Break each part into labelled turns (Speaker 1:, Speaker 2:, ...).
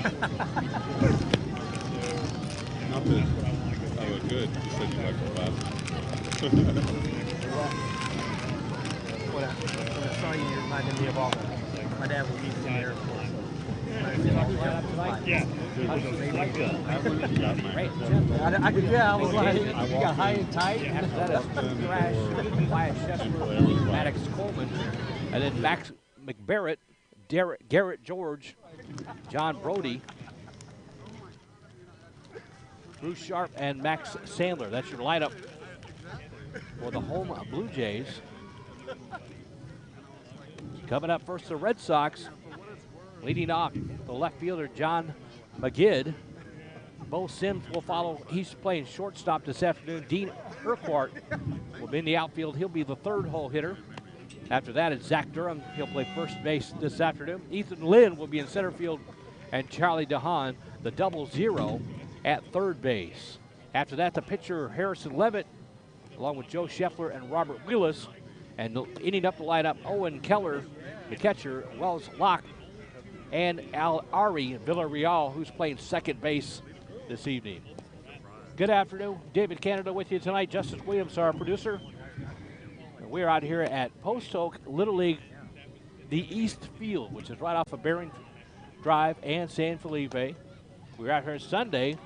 Speaker 1: Not that I look good. You said you like the glasses.
Speaker 2: When I saw you, you reminded me of all the, my dad was in the Air Force.
Speaker 3: Yeah.
Speaker 2: I could, yeah, I was like, you got high and tight.
Speaker 4: After that, a crash, Wyatt Shessler, Maddox Coleman, and then Max McBarrett, Garrett George, John Brody, Bruce Sharp, and Max Sandler. That's your lineup for the home Blue Jays. Coming up first, the Red Sox. Leading off, the left fielder, John McGidd. Bo Sims will follow. He's playing shortstop this afternoon. Dean Urquhart will be in the outfield. He'll be the third hole hitter. After that, it's Zach Durham. He'll play first base this afternoon. Ethan Lynn will be in center field, and Charlie DeHaan, the 0-0, at third base. After that, the pitcher, Harrison Levitt, along with Joe Scheffler and Robert Wheelis. And ending up the lineup, Owen Keller, the catcher, Wells Locke, and Al Ari Villarreal, who's playing second base this evening. Good afternoon. David Canada with you tonight. Justice Williams, our producer. And we're out here at Post Oak Little League, the East Field, which is right off of Bering Drive and San Felipe. We're out here Sunday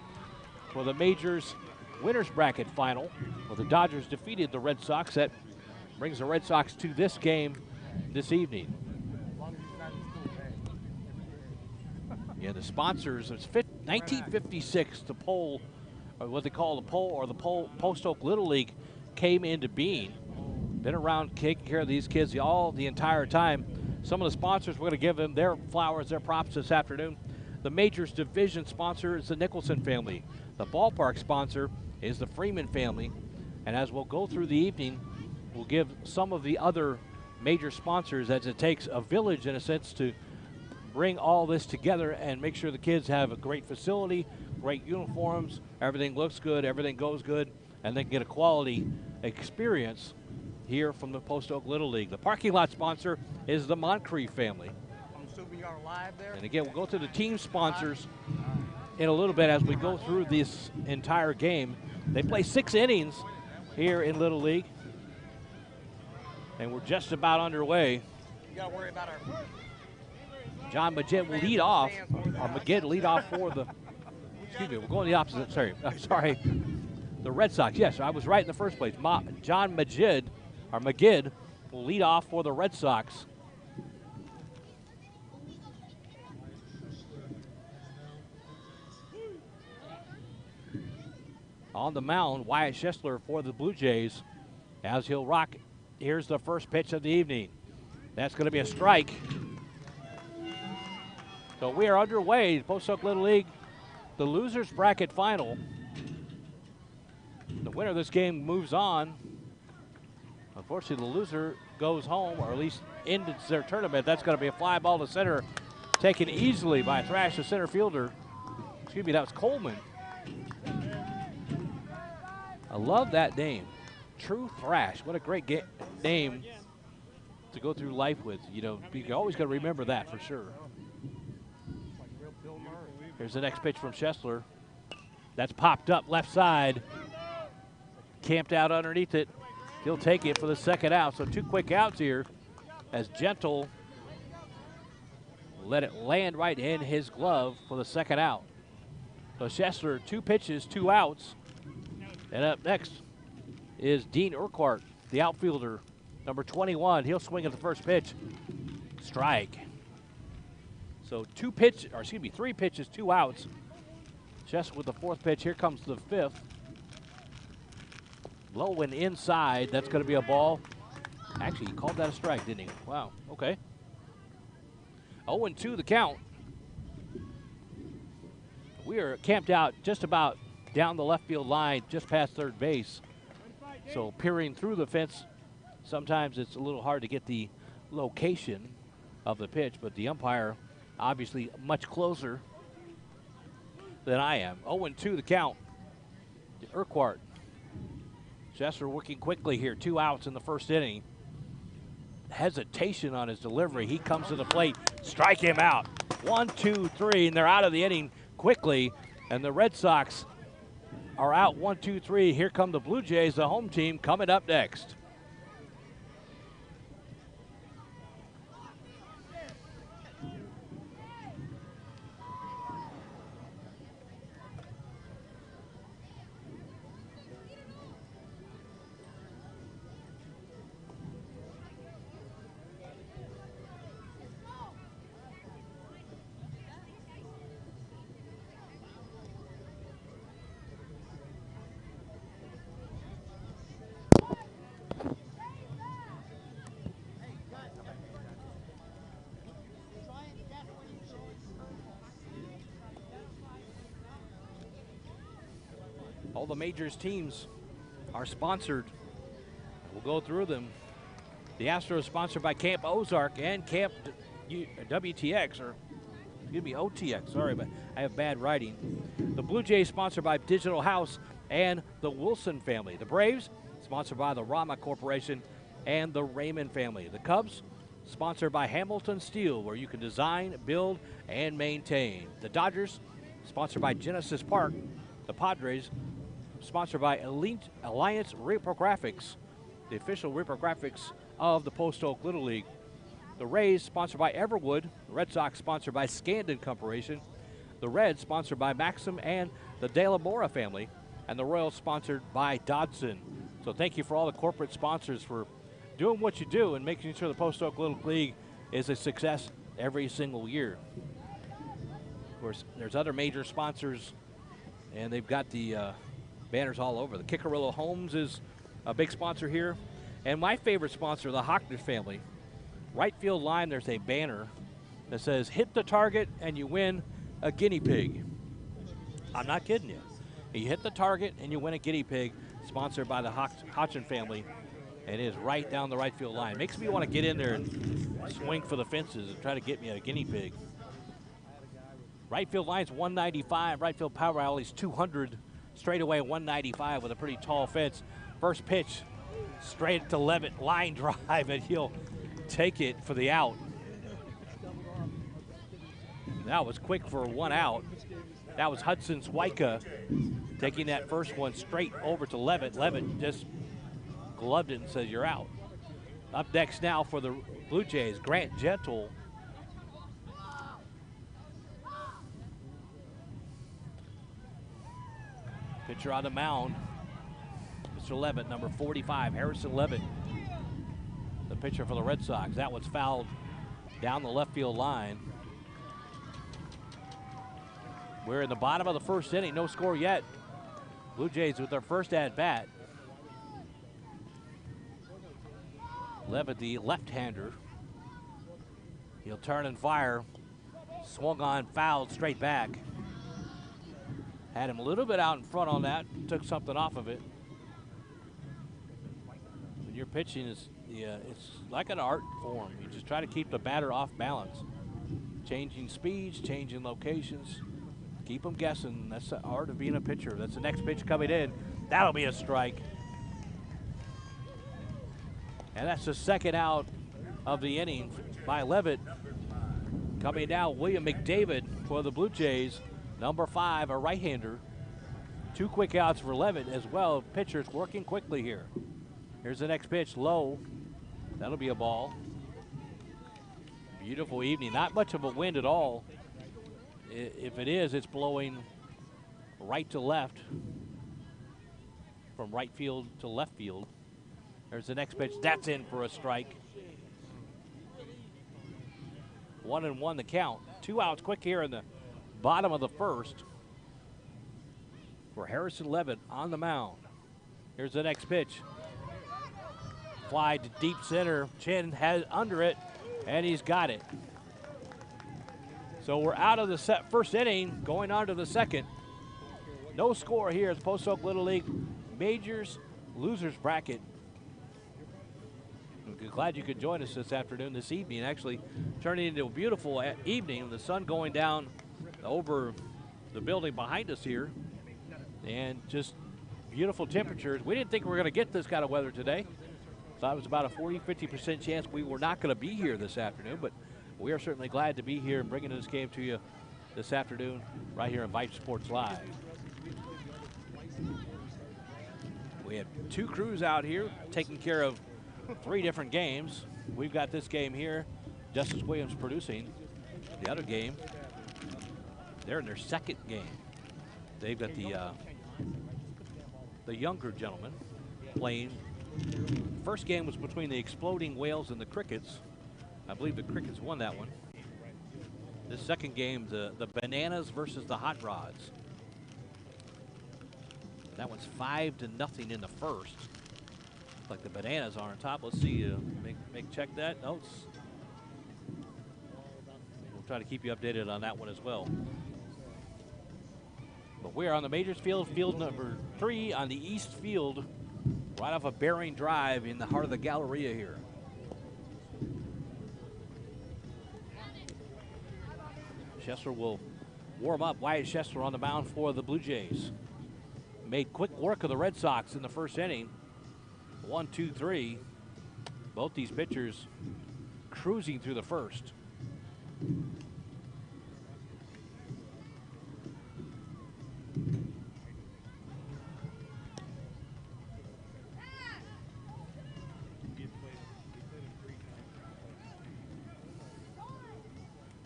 Speaker 4: for the Majors Winners Bracket Final, where the Dodgers defeated the Red Sox. That brings the Red Sox to this game this evening. Yeah, the sponsors, it's 1956, the pole, or what they call the pole, or the Post Oak Little League came into being. Been around taking care of these kids the entire time. Some of the sponsors, we're going to give them their flowers, their props this afternoon. The Majors Division sponsor is the Nicholson family. The ballpark sponsor is the Freeman family. And as we'll go through the evening, we'll give some of the other major sponsors, as it takes a village, in a sense, to bring all this together and make sure the kids have a great facility, great uniforms, everything looks good, everything goes good, and they can get a quality experience here from the Post Oak Little League. The parking lot sponsor is the Moncrief family.
Speaker 2: I'm assuming you're live there.
Speaker 4: And again, we'll go to the team sponsors in a little bit as we go through this entire game. They play 6 innings here in Little League, and we're just about underway.
Speaker 2: You got to worry about our.
Speaker 4: John Magid will lead off, or Magid lead off for the, excuse me, we're going the opposite, sorry, the Red Sox. Yes, I was right in the first place. John Magid will lead off for the Red Sox. On the mound, Wyatt Shessler for the Blue Jays as he'll rock. Here's the first pitch of the evening. That's going to be a strike. So we are underway, Post Oak Little League, the losers bracket final. The winner of this game moves on. Unfortunately, the loser goes home, or at least ends their tournament. That's going to be a fly ball to center, taken easily by Thrash, the center fielder. Excuse me, that was Coleman. I love that name, True Thrash. What a great name to go through life with. You know, you always got to remember that for sure. Here's the next pitch from Shessler. That's popped up left side. Camped out underneath it. He'll take it for the second out. So 2 quick outs here as Gentle let it land right in his glove for the second out. So Shessler, 2 pitches, 2 outs. And up next is Dean Urquhart, the outfielder, number 21. He'll swing at the first pitch. Strike. So 3 pitches, 2 outs. Just with the 4th pitch, here comes the 5th. Low and inside, that's going to be a ball. Actually, he called that a strike, didn't he? Wow, okay. 0-2 the count. We are camped out just about down the left field line, just past third base. So peering through the fence, sometimes it's a little hard to get the location of the pitch, but the umpire obviously much closer than I am. 0-2 the count. Urquhart. Shessler working quickly here. 2 outs in the first inning. Hesitation on his delivery. He comes to the plate. Strike him out. 1, 2, 3, and they're out of the inning quickly. And the Red Sox are out 1, 2, 3. Here come the Blue Jays, the home team, coming up next. All the majors teams are sponsored. We'll go through them. The Astros sponsored by Camp Ozark and Camp WTX, or excuse me, OTX. Sorry, but I have bad writing. The Blue Jays sponsored by Digital House and the Wilson family. The Braves sponsored by the Rama Corporation and the Raymond family. The Cubs sponsored by Hamilton Steel, where you can design, build, and maintain. The Dodgers sponsored by Genesis Park. The Padres sponsored by Elite Alliance Reprographics, the official reprographics of the Post Oak Little League. The Rays sponsored by Everwood. The Red Sox sponsored by Scandon Corporation. The Reds sponsored by Maxim and the De La Mora family. And the Royals sponsored by Dodson. So thank you for all the corporate sponsors for doing what you do and making sure the Post Oak Little League is a success every single year. Of course, there's other major sponsors, and they've got the banners all over. The Kickerillo Homes is a big sponsor here. And my favorite sponsor, the Hockner family. Right field line, there's a banner that says, hit the target and you win a guinea pig. I'm not kidding you. You hit the target and you win a guinea pig, sponsored by the Hodgson family. And it is right down the right field line. Makes me want to get in there and swing for the fences and try to get me a guinea pig. Right field line's 195. Right field power alley's 200. Straightaway 195 with a pretty tall fence. First pitch, straight to Levitt, line drive, and he'll take it for the out. That was quick for one out. That was Hudson Swyka taking that first one straight over to Levitt. Levitt just gloved it and says, you're out. Up next now for the Blue Jays, Grant Gentle. Pitcher on the mound, Mr. Levitt, number 45, Harrison Levitt, the pitcher for the Red Sox. That was fouled down the left field line. We're in the bottom of the first inning, no score yet. Blue Jays with their first at-bat. Levitt, the left-hander. He'll turn and fire. Swung on, fouled, straight back. Had him a little bit out in front on that, took something off of it. When you're pitching, it's like an art form. You just try to keep the batter off balance. Changing speeds, changing locations. Keep them guessing. That's the art of being a pitcher. That's the next pitch coming in. That'll be a strike. And that's the second out of the inning by Levitt. Coming now, William McDavid for the Blue Jays. Number 5, a right-hander. 2 quick outs for Levitt as well. Pitchers working quickly here. Here's the next pitch, low. That'll be a ball. Beautiful evening. Not much of a wind at all. If it is, it's blowing right to left. From right field to left field. There's the next pitch. That's in for a strike. 1-1 the count. 2 outs quick here in the bottom of the first for Harrison Levitt on the mound. Here's the next pitch. Fly to deep center. Chin has under it, and he's got it. So we're out of the first inning, going on to the second. No score here as Post Oak Little League Majors Losers Bracket. I'm glad you could join us this afternoon, this evening. Actually turning into a beautiful evening. The sun going down over the building behind us here, and just beautiful temperatures. We didn't think we were going to get this kind of weather today. Thought it was about a 40-50% chance we were not going to be here this afternoon, but We are certainly glad to be here and bringing this game to you this afternoon right here on Vype Sports Live. We have two crews out here taking care of 3 different games. We've got this game here, Justice Williams producing. The other game, they're in their 2nd game. They've got the younger gentleman playing. First game was between the Exploding Whales and the Crickets. I believe the Crickets won that one. This second game, the Bananas versus the Hot Rods. That one's 5-0 in the first. Looks like the Bananas are on top. Let's see, make check that. No, we'll try to keep you updated on that one as well. But we're on the Majors Field, field number 3 on the east field, right off of Bering Drive in the heart of the Galleria here. Schessler will warm up. Wyatt Schessler on the mound for the Blue Jays. Made quick work of the Red Sox in the first inning. 1, 2, 3. Both these pitchers cruising through the first.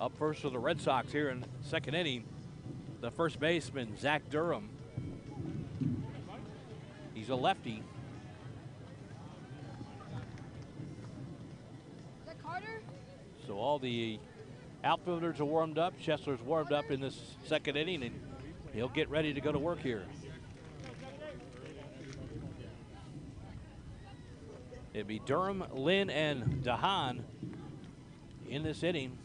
Speaker 4: Up first for the Red Sox here in the second inning, the first baseman, Zach Durham. He's a lefty.
Speaker 3: Is that Carter?
Speaker 4: So all the outfielders are warmed up. Schessler's warmed up in this second inning, and he'll get ready to go to work here. It'd be Durham, Lynn, and Dahan in this inning.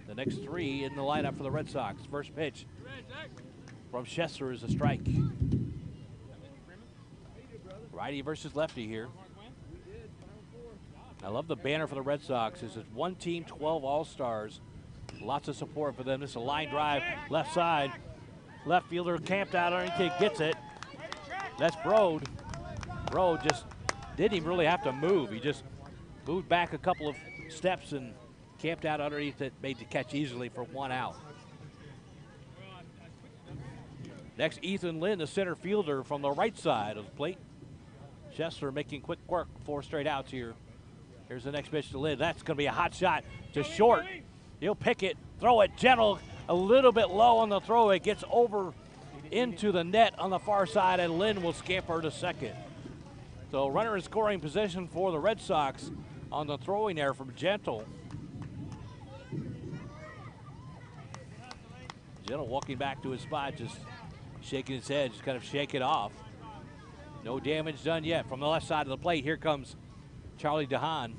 Speaker 4: The next 3 in the lineup for the Red Sox. First pitch from Schessler is a strike. Righty versus lefty here. I love the banner for the Red Sox. It's one team, 12 All-Stars. Lots of support for them. This is a line drive, left side. Left fielder camped out underneath, gets it. That's Brode. Brode just didn't even really have to move. He just moved back a couple of steps and camped out underneath it, made the catch easily for 1 out. Next, Ethan Lynn, the center fielder from the right side of the plate. Schessler making quick work, 4 straight outs here. Here's the next pitch to Lynn. That's going to be a hot shot to short. He'll pick it, throw it gentle, a little bit low on the throw. It gets over into the net on the far side, and Lynn will scamper to second. So runner in scoring position for the Red Sox on the throwing error from Gentle. Gentle walking back to his spot, just shaking his head, just kind of shake it off. No damage done yet. From the left side of the plate, here comes Charlie Dahan.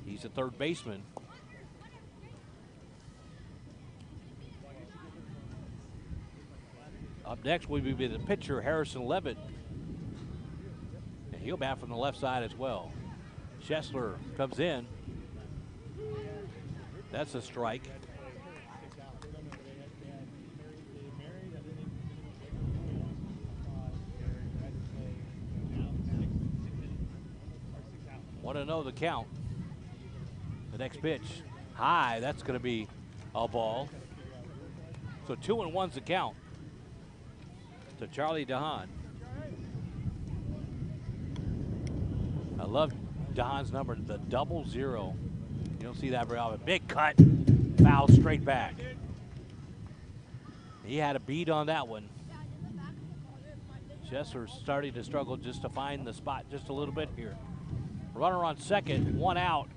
Speaker 4: He's a third baseman. Up next will be the pitcher, Harrison Levitt. And he'll bat from the left side as well. Schessler comes in. That's a strike. Want to know the count. The next pitch, high, that's going to be a ball. So 2-1's the count to Charlie Dahan. I love Dahan's number, the 00. You don't see that very often. Big cut, foul straight back. He had a beat on that one. Schessler's starting to struggle just to find the spot just a little bit here. Runner on second, 1 out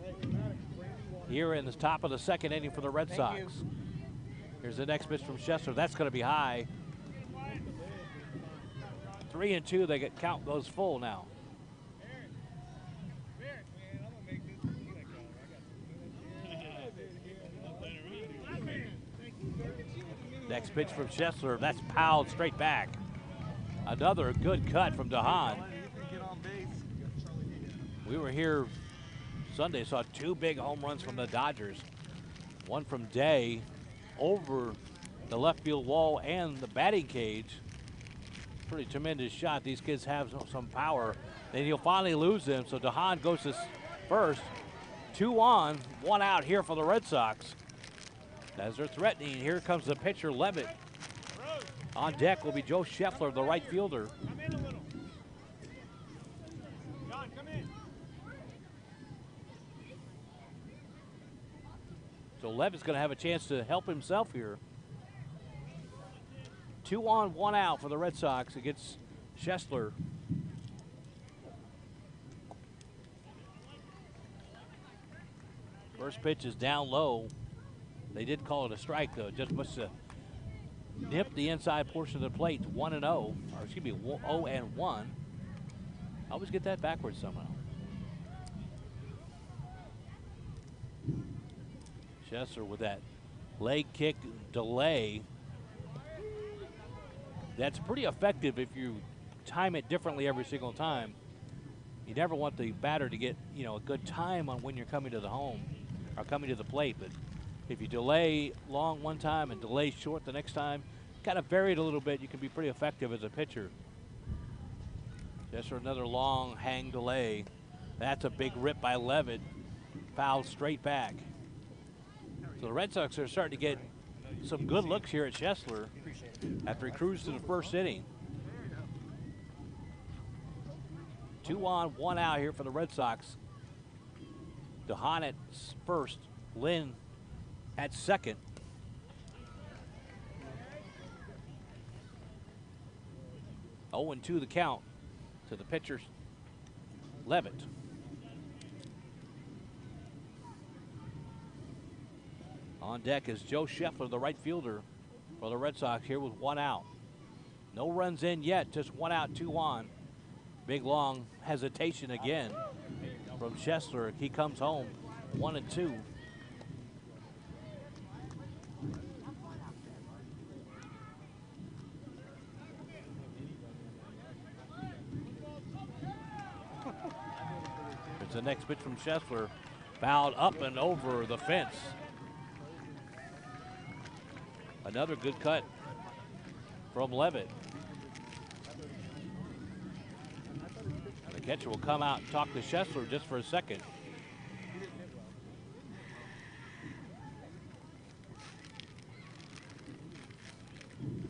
Speaker 4: here in the top of the second inning for the Red Sox. Here's the next pitch from Schessler. That's going to be high. 3-2, they get count goes full now. Next pitch from Schessler, that's fouled straight back. Another good cut from Dahan. We were here Sunday, saw 2 big home runs from the Dodgers. One from Day over the left field wall and the batting cage. Pretty tremendous shot. These kids have some power. Then he'll finally lose them, so Dahan goes to first. 2 on, 1 out here for the Red Sox. As they're threatening, here comes the pitcher, Levitt. On deck will be Joe Scheffler, the right fielder. So Levitt's going to have a chance to help himself here. 2 on, 1 out for the Red Sox against Scheffler. First pitch is down low. They did call it a strike, though. Just must have nipped the inside portion of the plate. 1-0, or excuse me, 0-1. I always get that backwards somehow. Scheffler with that leg kick delay. That's pretty effective if you time it differently every single time. You never want the batter to get, a good time on when you're coming to the home or coming to the plate. But if you delay long one time and delay short the next time, kind of vary it a little bit, you can be pretty effective as a pitcher. Just for another long hang delay. That's a big rip by Levitt. Foul straight back. So the Red Sox are starting to get some good looks here at Scheffler after he cruised to the first inning. 2 on, 1 out here for the Red Sox. DeHaan at first, Lynn at second. Oh, 0-2 the count to the pitcher, Levitt. On deck is Joe Scheffler, the right fielder for the Red Sox here with 1 out. No runs in yet, just 1 out, 2 on. Big long hesitation again from Scheffler. He comes home 1-2. Here's the next pitch from Scheffler. Fouled up and over the fence. Another good cut from Levitt. The catcher will come out and talk to Scheffler just for a second.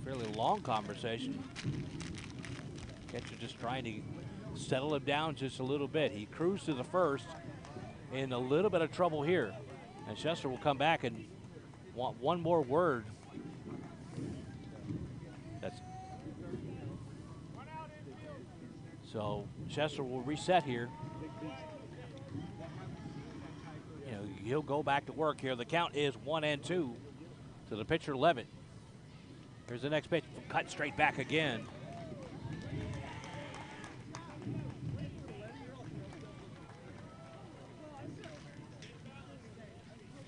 Speaker 4: Fairly long conversation. Catcher just trying to settle him down just a little bit. He cruised to the first in a little bit of trouble here. And Scheffler will come back and want one more word. So Scheffler will reset here. He'll go back to work here. The count is 1-2 to the pitcher, Levitt. Here's the next pitch, cut straight back again.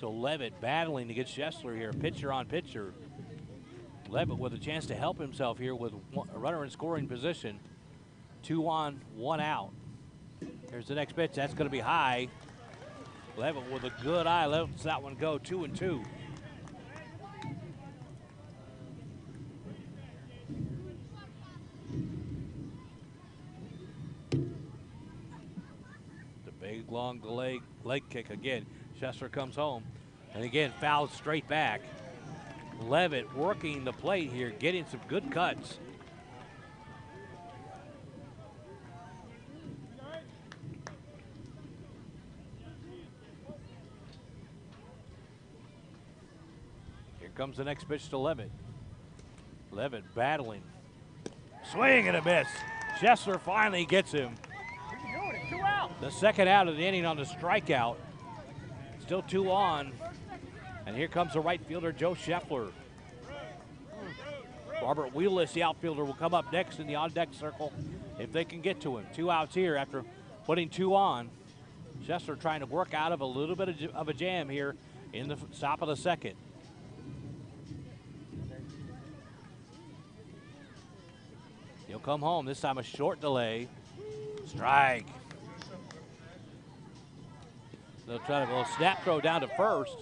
Speaker 4: So Levitt battling against Scheffler here, pitcher on pitcher. Levitt with a chance to help himself here with a runner in scoring position. 2 on, 1 out. Here's the next pitch. That's going to be high. Levitt with a good eye lets that one go. 2-2. The big long delay leg kick again. Scheffler comes home. And again, fouled straight back. Levitt working the plate here, getting some good cuts. Comes the next pitch to Levitt. Levitt battling. Swing and a miss. Scheffler finally gets him. The second out of the inning on the strikeout. Still 2 on. And here comes the right fielder, Joe Scheffler. Robert Wheelis, the outfielder, will come up next in the on-deck circle if they can get to him. 2 outs here after putting 2 on. Scheffler trying to work out of a little bit of a jam here in the top of the second. He'll come home, this time a short delay. Strike. They'll try to go snap throw down to first.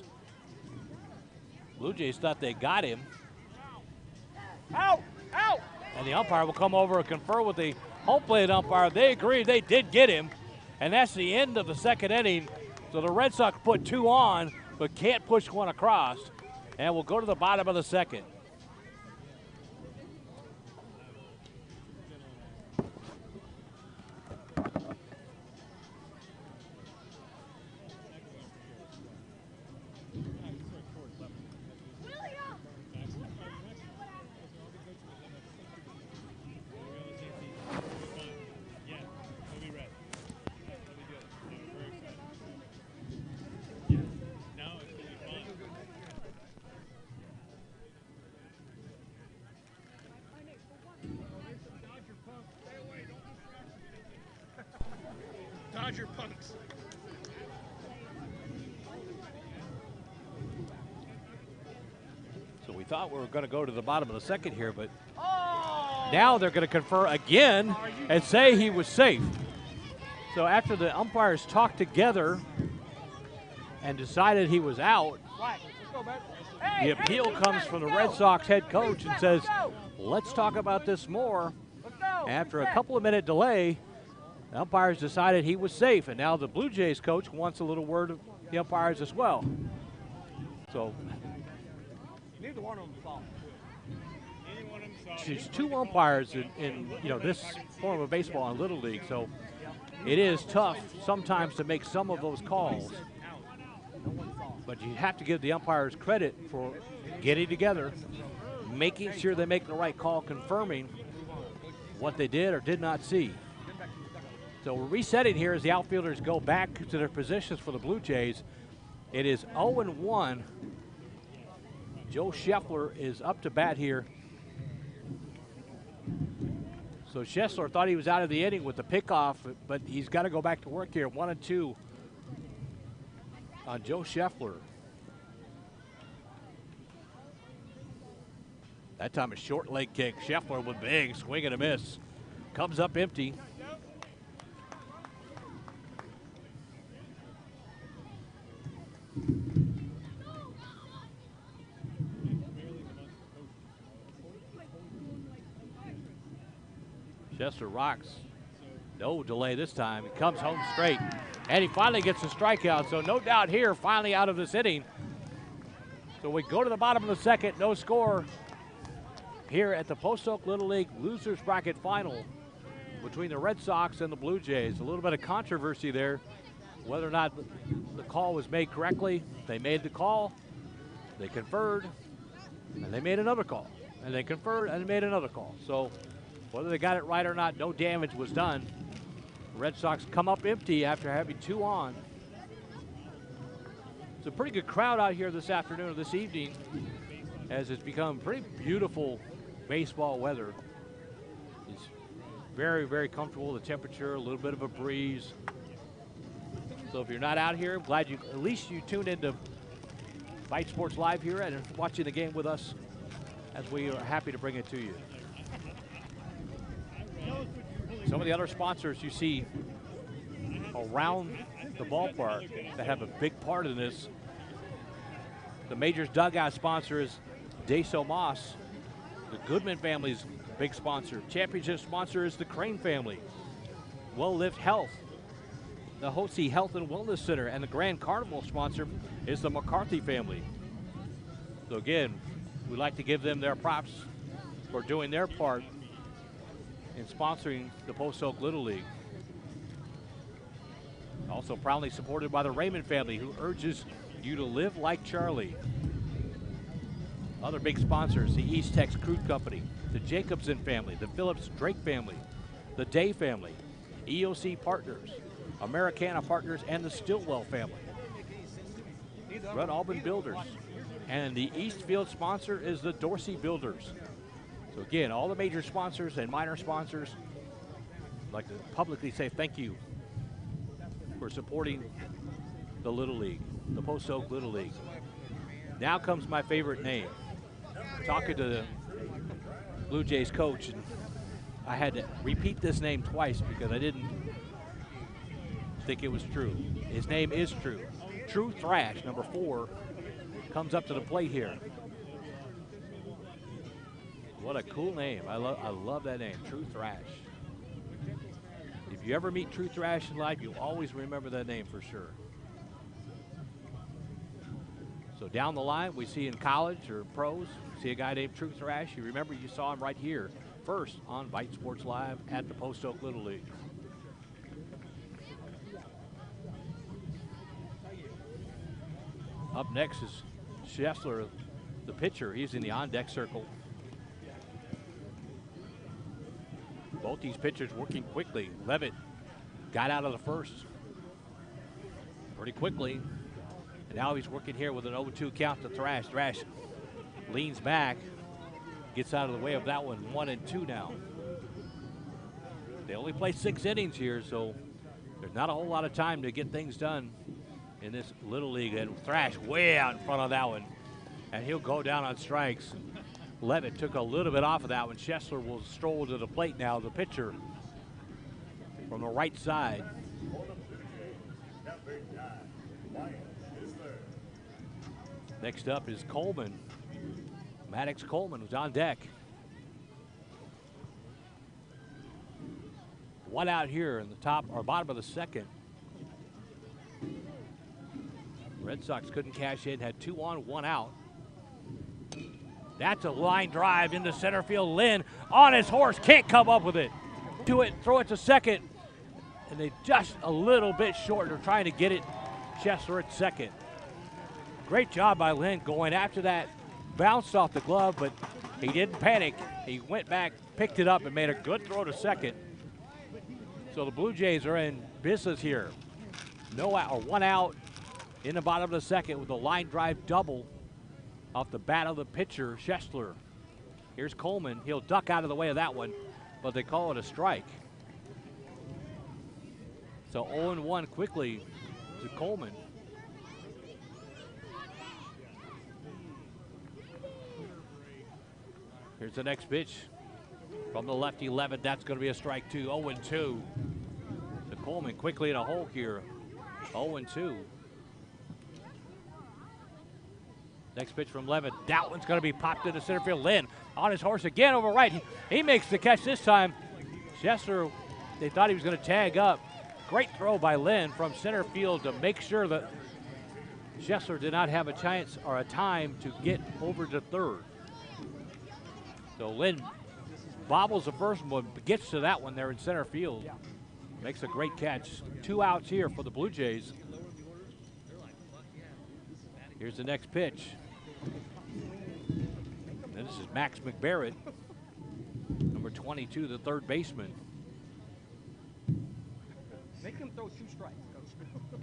Speaker 4: Blue Jays thought they got him.
Speaker 2: Out! Out!
Speaker 4: And the umpire will come over and confer with the home plate umpire. They agree they did get him. And that's the end of the second inning. So the Red Sox put 2 on, but can't push one across. And we'll go to the bottom of the second.
Speaker 2: Dodger punks.
Speaker 4: So we thought we were going to go to the bottom of the second here, but now they're going to confer again and say he was safe. So after the umpires talked together and decided he was out, the appeal comes from the Red Sox head coach and says, let's talk about this more. After a couple of minute delay, the umpires decided he was safe, and now the Blue Jays coach wants a little word of the umpires as well. So
Speaker 2: Neither one of them saw.
Speaker 4: there's 2 umpires in this form of baseball in Little League, so it is tough sometimes to make some of those calls. But you have to give the umpires credit for getting together, making sure they make the right call, confirming what they did or did not see. So we're resetting here as the outfielders go back to their positions for the Blue Jays. It is 0-1. Joe Scheffler is up to bat here. So Scheffler thought he was out of the inning with the pickoff, but he's got to go back to work here. 1-2 on Joe Scheffler. That time a short leg kick. Scheffler with big swing and a miss. Comes up empty. Chester rocks. No delay this time. He comes home straight. And he finally gets a strikeout. So no doubt here, finally out of this inning. So we go to the bottom of the second. No score here at the Post Oak Little League Losers Bracket Final between the Red Sox and the Blue Jays. A little bit of controversy there. Whether or not the call was made correctly. They made the call. They conferred. And they made another call. And they conferred and they made another call. So whether they got it right or not, no damage was done. The Red Sox come up empty after having 2 on. It's a pretty good crowd out here this afternoon or this evening as it's become pretty beautiful baseball weather. It's very, very comfortable. The temperature, a little bit of a breeze. So if you're not out here, I'm glad you, at least you tuned into Vype Sports Live here and watching the game with us as we are happy to bring it to you. Some of the other sponsors you see around the ballpark that have a big part in this. The Majors dugout sponsor is Deso Moss. The Goodman family's big sponsor. Championship sponsor is the Crane family. Well Lift Health, the Hosey Health and Wellness Center, and the Grand Carnival sponsor is the McCarthy family. So again, we'd like to give them their props for doing their part in sponsoring the Post Oak Little League. Also proudly supported by the Raymond family, who urges you to live like Charlie. Other big sponsors, the East Tex Crude Company, the Jacobson family, the Phillips Drake family, the Day family, EOC Partners, Americana Partners, and the Stillwell family. Red Auburn Builders. And the Eastfield sponsor is the Dorsey Builders. So again, all the major sponsors and minor sponsors, I'd like to publicly say thank you for supporting the Little League, the Post Oak Little League. Now comes my favorite name. Talking to the Blue Jays coach, and I had to repeat this name twice because I didn't think it was true. His name is True. True Thrash, number 4, comes up to the plate here. What a cool name. I love that name, True Thrash. If you ever meet True Thrash in life, you'll always remember that name for sure. So down the line, we see in college or pros, see a guy named Truth Thrash. You remember you saw him right here first on Vype Sports Live at the Post Oak Little League. Up next is Schessler, the pitcher. He's in the on-deck circle. Both these pitchers working quickly. Levitt got out of the first pretty quickly. And now he's working here with an 0-2 count to Thrash. Thrash leans back, gets out of the way of that one. 1-2 now. They only play 6 innings here, so there's not a whole lot of time to get things done in this Little League. And Thrash way out in front of that one. And he'll go down on strikes. Levitt took a little bit off of that one. Schessler will stroll to the plate now, the pitcher from the right side. Next up is Coleman. Maddox Coleman was on deck. One out here in the top or bottom of the second. Red Sox couldn't cash in, had 2 on, 1 out. That's a line drive into center field. Lynn on his horse, can't come up with it. Do it, throw it to second. And they just a little bit short. They're trying to get it. Schessler at second. Great job by Lynn going after that. Bounced off the glove, but he didn't panic. He went back, picked it up, and made a good throw to second. So the Blue Jays are in business here. No out, or 1 out in the bottom of the second with a line drive double off the bat of the pitcher, Schessler. Here's Coleman. He'll duck out of the way of that one, but they call it a strike. So 0-1 quickly to Coleman. Here's the next pitch from the lefty Levitt. That's going to be a strike too. 0-2. So Coleman quickly in a hole here. 0-2. Next pitch from Levitt. That one's going to be popped into center field. Lynn on his horse again over right. He makes the catch this time. Schessler, they thought he was going to tag up. Great throw by Lynn from center field to make sure that Schessler did not have a chance or a time to get over to third. So Lynn bobbles the first one, but gets to that one there in center field. Makes a great catch. 2 outs here for the Blue Jays. Here's the next pitch. And this is Max McBarrett, number 22, the third baseman.
Speaker 2: Make him throw 2 strikes, Coach.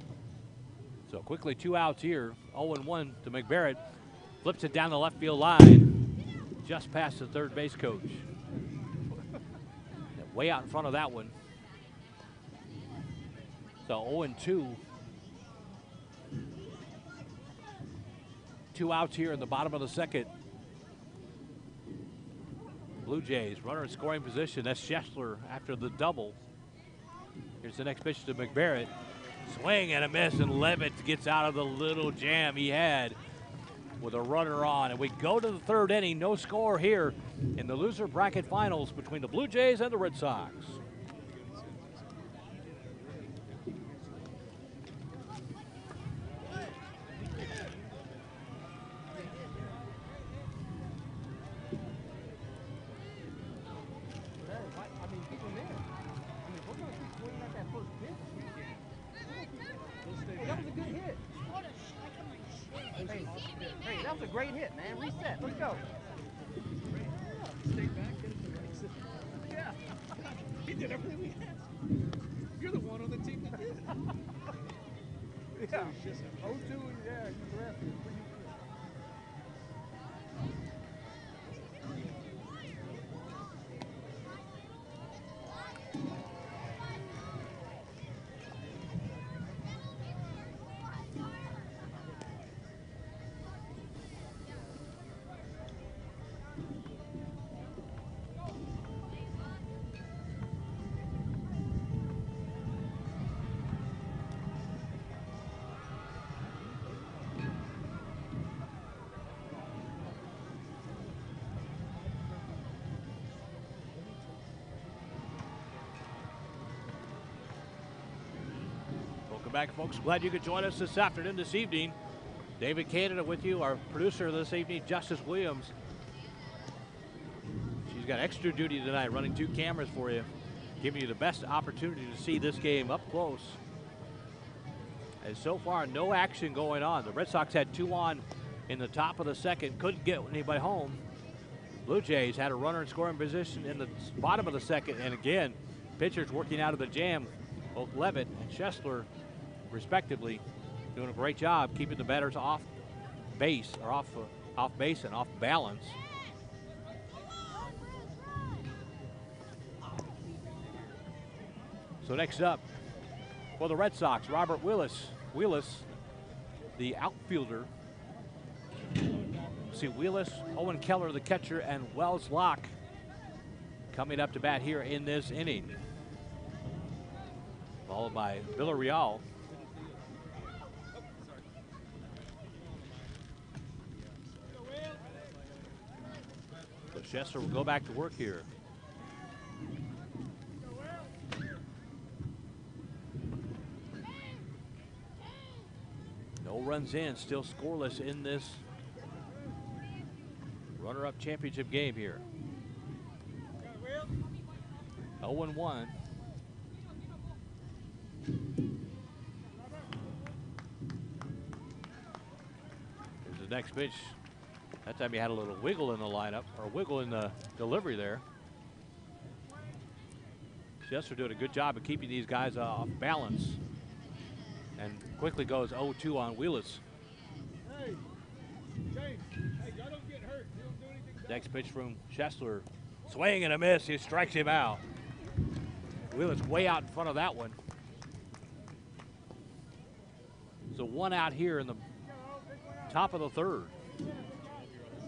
Speaker 4: So quickly 2 outs here. 0-1 to McBarrett. Flips it down the left field line, just past the third base coach. Way out in front of that one. So 0-2. 2 outs here in the bottom of the second. Blue Jays, runner in scoring position. That's Schessler after the double. Here's the next pitch to McBarrett. Swing and a miss, and Levitt gets out of the little jam he had with a runner on. And we go to the third inning. No score here in the loser bracket finals between the Blue Jays and the Red Sox.
Speaker 2: Hey, that was a great hit, man. Reset. Let's go.
Speaker 3: Stay back, get it to right. Yeah. He did everything we asked. You're the one on the team that did it.
Speaker 2: Yeah. 0-2, yeah, you rest.
Speaker 4: Welcome back, folks. Glad you could join us this afternoon, this evening. David Canada with you, our producer this evening, Justice Williams. She's got extra duty tonight, running 2 cameras for you, giving you the best opportunity to see this game up close. And so far, no action going on. The Red Sox had 2 on in the top of the second, couldn't get anybody home. Blue Jays had a runner in scoring position in the bottom of the second, and again, pitchers working out of the jam, both Levitt and Schessler, respectively, doing a great job keeping the batters off base, or off base and off balance. So next up, for the Red Sox, Robert Willis, the outfielder. See Willis, Owen Keller, the catcher, and Wells Locke coming up to bat here in this inning. Followed by Villarreal. So Schessler will go back to work here. No runs in, still scoreless in this runner-up championship game here. 0-1. Here's the next pitch. That time he had a little wiggle in the lineup, or wiggle in the delivery there. Schessler doing a good job of keeping these guys off balance. And quickly goes 0-2 on Willis.
Speaker 3: Hey, James, hey, y'all don't get hurt. You don't do anything bad.
Speaker 4: Next pitch from Schessler. Swing and a miss. He strikes him out. Willis way out in front of that one. So 1 out here in the top of the third.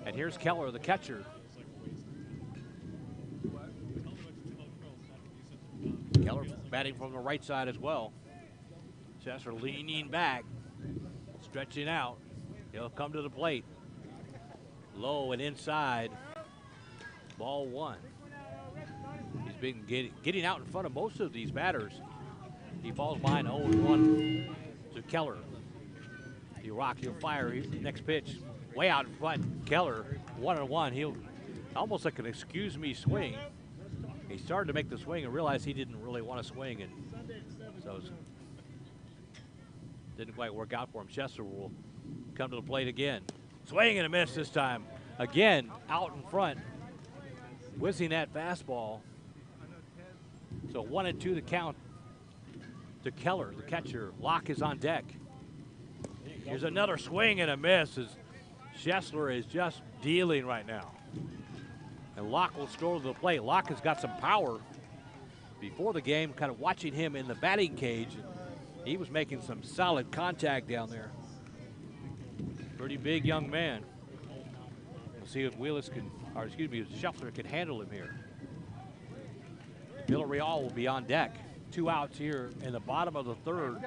Speaker 4: And here's Keller, the catcher. Keller batting from the right side as well. Schessler leaning back, stretching out. He'll come to the plate. Low and inside. Ball 1. He's been getting out in front of most of these batters. He falls behind 0-1 to Keller. He'll rock, he'll fire. Next pitch, way out in front. Keller, 1-1. He'll almost like an excuse me swing. He started to make the swing and realized he didn't really want to swing, and so didn't quite work out for him. Schessler will come to the plate again. Swing and a miss this time. Again, out in front. Whizzing that fastball. So 1-2 the count to Keller, the catcher. Locke is on deck. Here's another swing and a miss as Schessler is just dealing right now. And Locke will stroll to the plate. Locke has got some power. Before the game, kind of watching him in the batting cage, he was making some solid contact down there. Pretty big young man. We'll see if Willis can, or excuse me, if Schessler can handle him here. Villarreal will be on deck. 2 outs here in the bottom of the third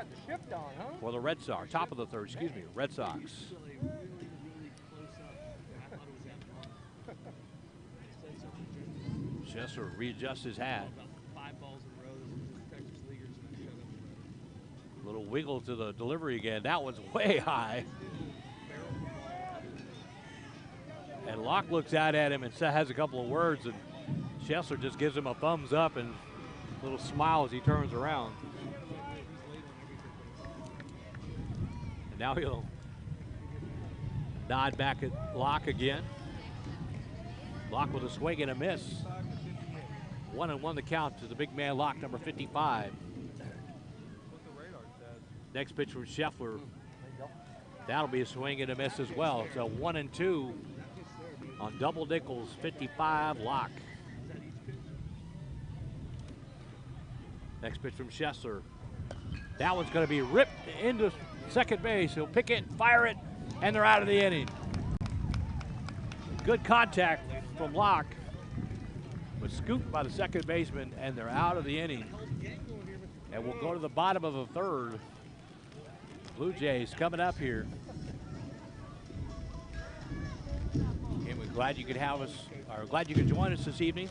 Speaker 4: for the Red Sox. Top of the third, excuse me, Red Sox. Schessler readjusts his hat. Little wiggle to the delivery again. That one's way high. And Locke looks out at him and has a couple of words, and Schessler just gives him a thumbs up and a little smile as he turns around. And now he'll nod back at Locke again. Locke with a swing and a miss. 1-1 the count to the big man Locke, number 55. Next pitch from Schessler. That'll be a swing and a miss as well. So 1-2 on double Nichols, 55, Locke. Next pitch from Schessler. That one's going to be ripped into second base. He'll pick it, fire it, and they're out of the inning. Good contact from Locke, but scooped by the second baseman, and they're out of the inning. And we'll go to the bottom of the third. Blue Jays coming up here. And we're glad you could have us, or glad you could join us this evening.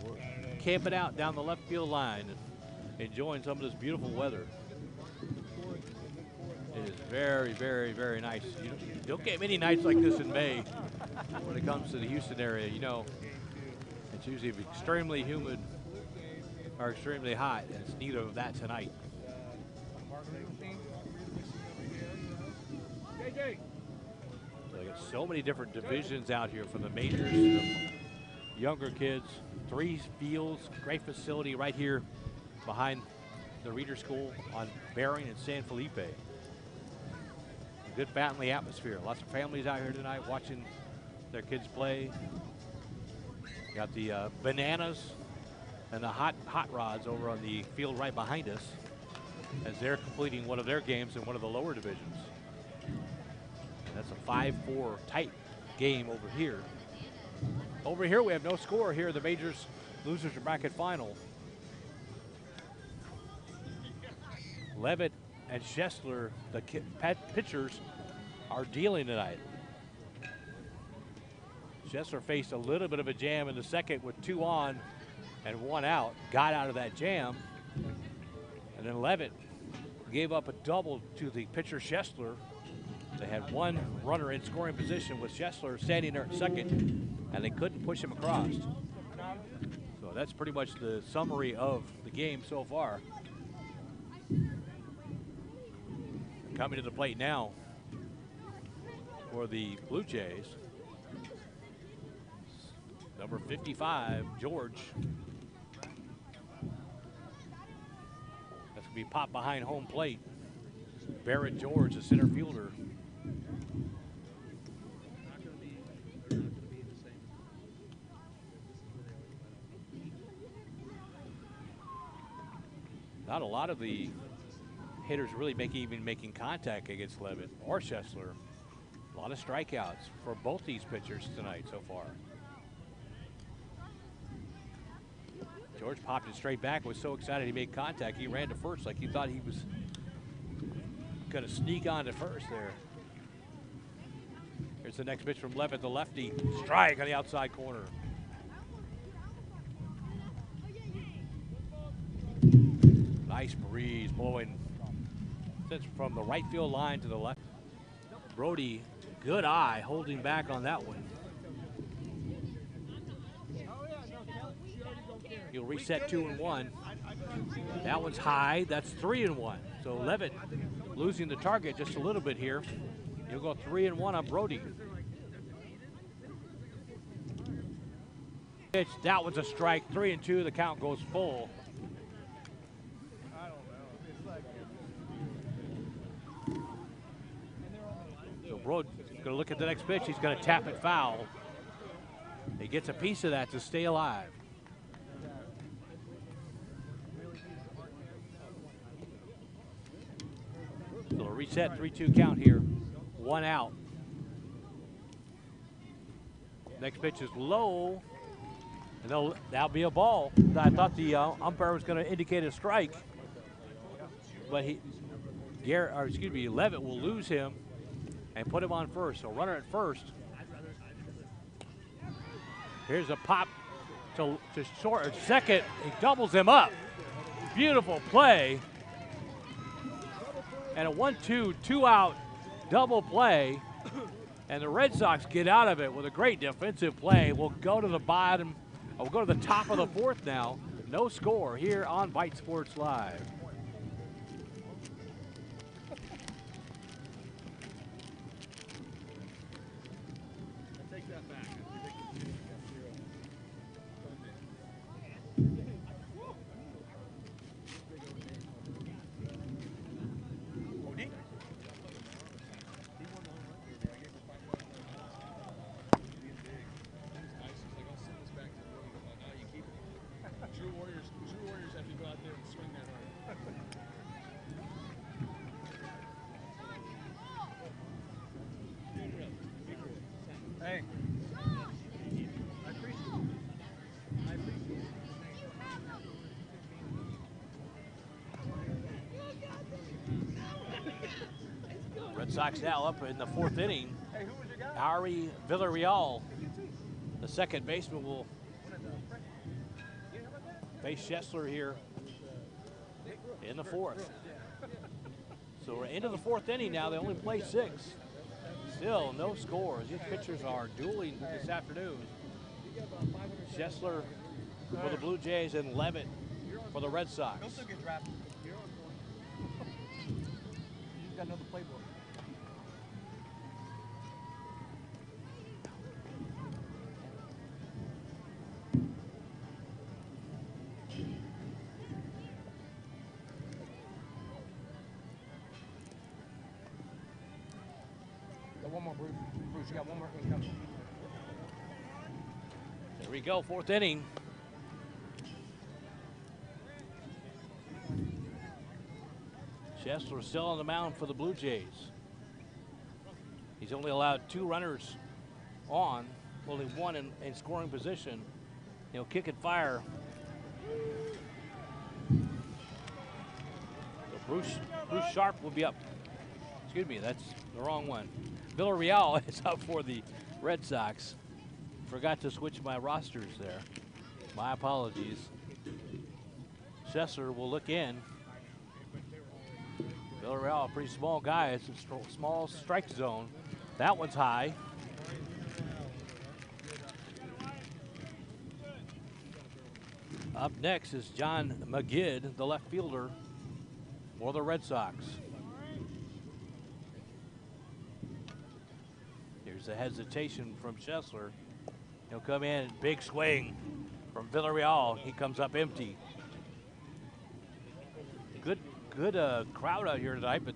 Speaker 4: We're camping out down the left field line and enjoying some of this beautiful weather. It is very, very, very nice. You don't get many nights like this in May when it comes to the Houston area. You know, it's usually extremely humid or extremely hot, and it's neither of that tonight. So they got so many different divisions out here for the majors, the younger kids. 3 fields, great facility right here behind the Reader School on Bering and San Felipe. A good family atmosphere. Lots of families out here tonight watching their kids play. Got the bananas and the hot rods over on the field right behind us as they're completing one of their games in one of the lower divisions. And that's a 5-4 tight game over here. Over here we have no score here. The majors losers bracket final. Levitt and Schessler, the pitchers, are dealing tonight. Schessler faced a little bit of a jam in the second with 2 on and 1 out. Got out of that jam. And then Levitt gave up a double to the pitcher Schessler. They had 1 runner in scoring position with Schessler standing there at second, and they couldn't push him across. So that's pretty much the summary of the game so far. Coming to the plate now for the Blue Jays, number 55, George. That's going to be popped behind home plate. Barrett George, the center fielder. Not a lot of the hitters really even making contact against Levitt or Schessler. A lot of strikeouts for both these pitchers tonight so far. George popped it straight back, was so excited he made contact. He ran to first like he thought he was going to sneak on to first there. Here's the next pitch from Levitt, the lefty. Strike on the outside corner. Nice breeze blowing from the right field line to the left. Brody, good eye, holding back on that one. He'll reset 2-1. That one's high. That's 3-1. So Levitt losing the target just a little bit here. He'll go 3-1 on Brody. Pitch. That one's a strike. 3-2. The count goes full. So Brody's going to look at the next pitch. He's going to tap it foul. He gets a piece of that to stay alive. So a reset 3-2 count here. 1 out. Next pitch is low. And that'll be a ball. I thought the umpire was going to indicate a strike. But Levitt will lose him and put him on first. So runner at first. Here's a pop to short at second. He doubles him up. Beautiful play. And a 1-2, 2-out double play. And the Red Sox get out of it with a great defensive play. We'll go to the bottom. We'll go to the top of the 4th now. No score here on Vype Sports Live.
Speaker 3: Take that back. True Warriors have to go out there and swing that hard. Hey. I appreciate it.
Speaker 4: Red Sox now up in the 4th inning.
Speaker 3: Hey, who was your guy?
Speaker 4: Ari Villarreal, the second baseman, will face Schessler here in the 4th. So we're into the fourth inning now. They only play 6. Still no scores. These pitchers are dueling this afternoon. Schessler for the Blue Jays and Levitt for the Red Sox.
Speaker 2: You'll still get drafted. You just got to know the playbook. Got one more, Bruce. Bruce, you got one more incoming.
Speaker 4: There we go, fourth inning. Schessler still on the mound for the Blue Jays. He's only allowed 2 runners on, only 1 in scoring position. He'll kick and fire. So Bruce Sharp will be up. Excuse me, that's the wrong one. Villarreal is up for the Red Sox. Forgot to switch my rosters there. My apologies. Schessler will look in. Villarreal, a pretty small guy. It's a small strike zone. That one's high. Up next is John Magid, the left fielder for the Red Sox. Here's a hesitation from Schessler. He'll come in, big swing from Villarreal. He comes up empty. Good crowd out here tonight, but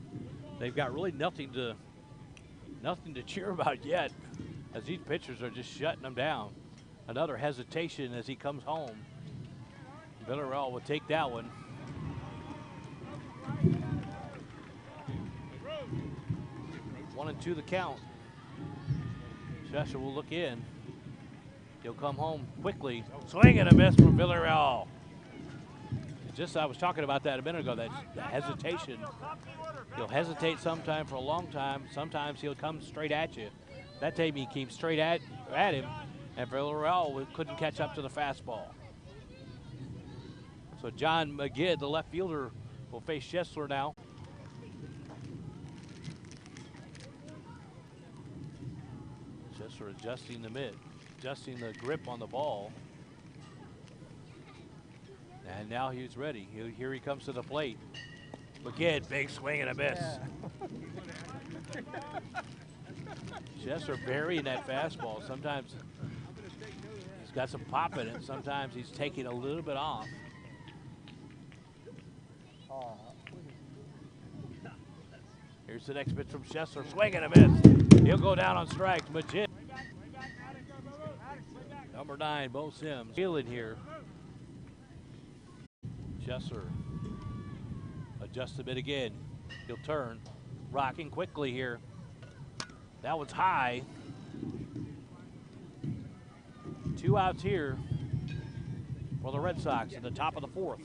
Speaker 4: they've got really nothing to cheer about yet, as these pitchers are just shutting them down. Another hesitation as he comes home. Villarreal will take that one. One and 2 the count. Schessler will look in. He'll come home quickly. Swing and a miss from Villarreal. Just I was talking about that a minute ago, that hesitation. He'll hesitate sometime for a long time. Sometimes he'll come straight at you. That time he came straight at him, and Villarreal couldn't catch up to the fastball. So John Magid, the left fielder, will face Schessler now. Schessler adjusting the grip on the ball. And now he's ready. Here he comes to the plate. Magid, big swing and a miss. Schessler burying that fastball. Sometimes he's got some pop in it. Sometimes he's taking a little bit off. Here's the next pitch from Schessler. Swing and a miss. He'll go down on strikes. Magid. Number 9, Bo Sims. Feeling here. Schessler adjusts a bit again. He'll turn. Rocking quickly here. That one's high. 2 outs here for the Red Sox at the top of the 4th.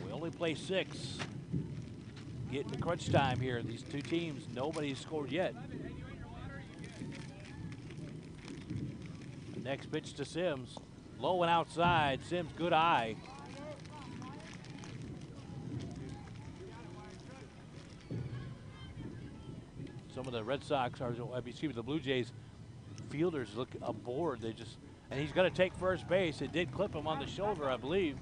Speaker 4: We only play 6. Getting to crunch time here. These 2 teams, nobody's scored yet. Next pitch to Sims. Low and outside. Sims, good eye. Some of the Red Sox, the Blue Jays fielders look aboard. And he's going to take first base. It did clip him on the shoulder, I believe.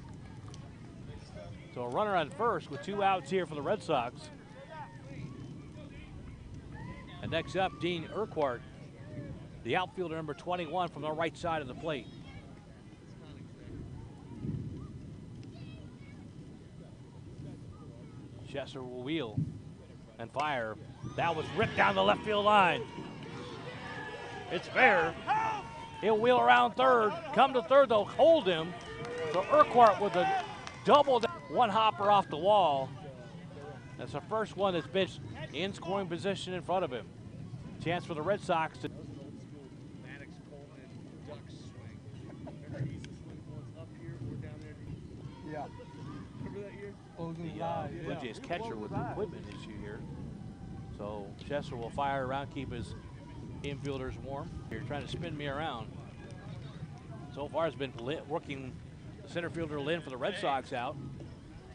Speaker 4: So a runner on first with 2 outs here for the Red Sox. And next up, Dean Urquhart, the outfielder, number 21, from the right side of the plate. Schessler will wheel and fire. That was ripped down the left field line. It's fair. He'll wheel around third. Come to third, they'll hold him. So Urquhart with a double, one hopper off the wall. That's the first one that's pitched in scoring position in front of him. Chance for the Red Sox to
Speaker 2: Yeah.
Speaker 3: Remember that year?
Speaker 4: the Blue Jays catcher with an equipment issue here. So Schessler will fire around, keep his infielders warm. You're trying to spin me around. So far it's been working The center fielder Lynn for the Red Sox out.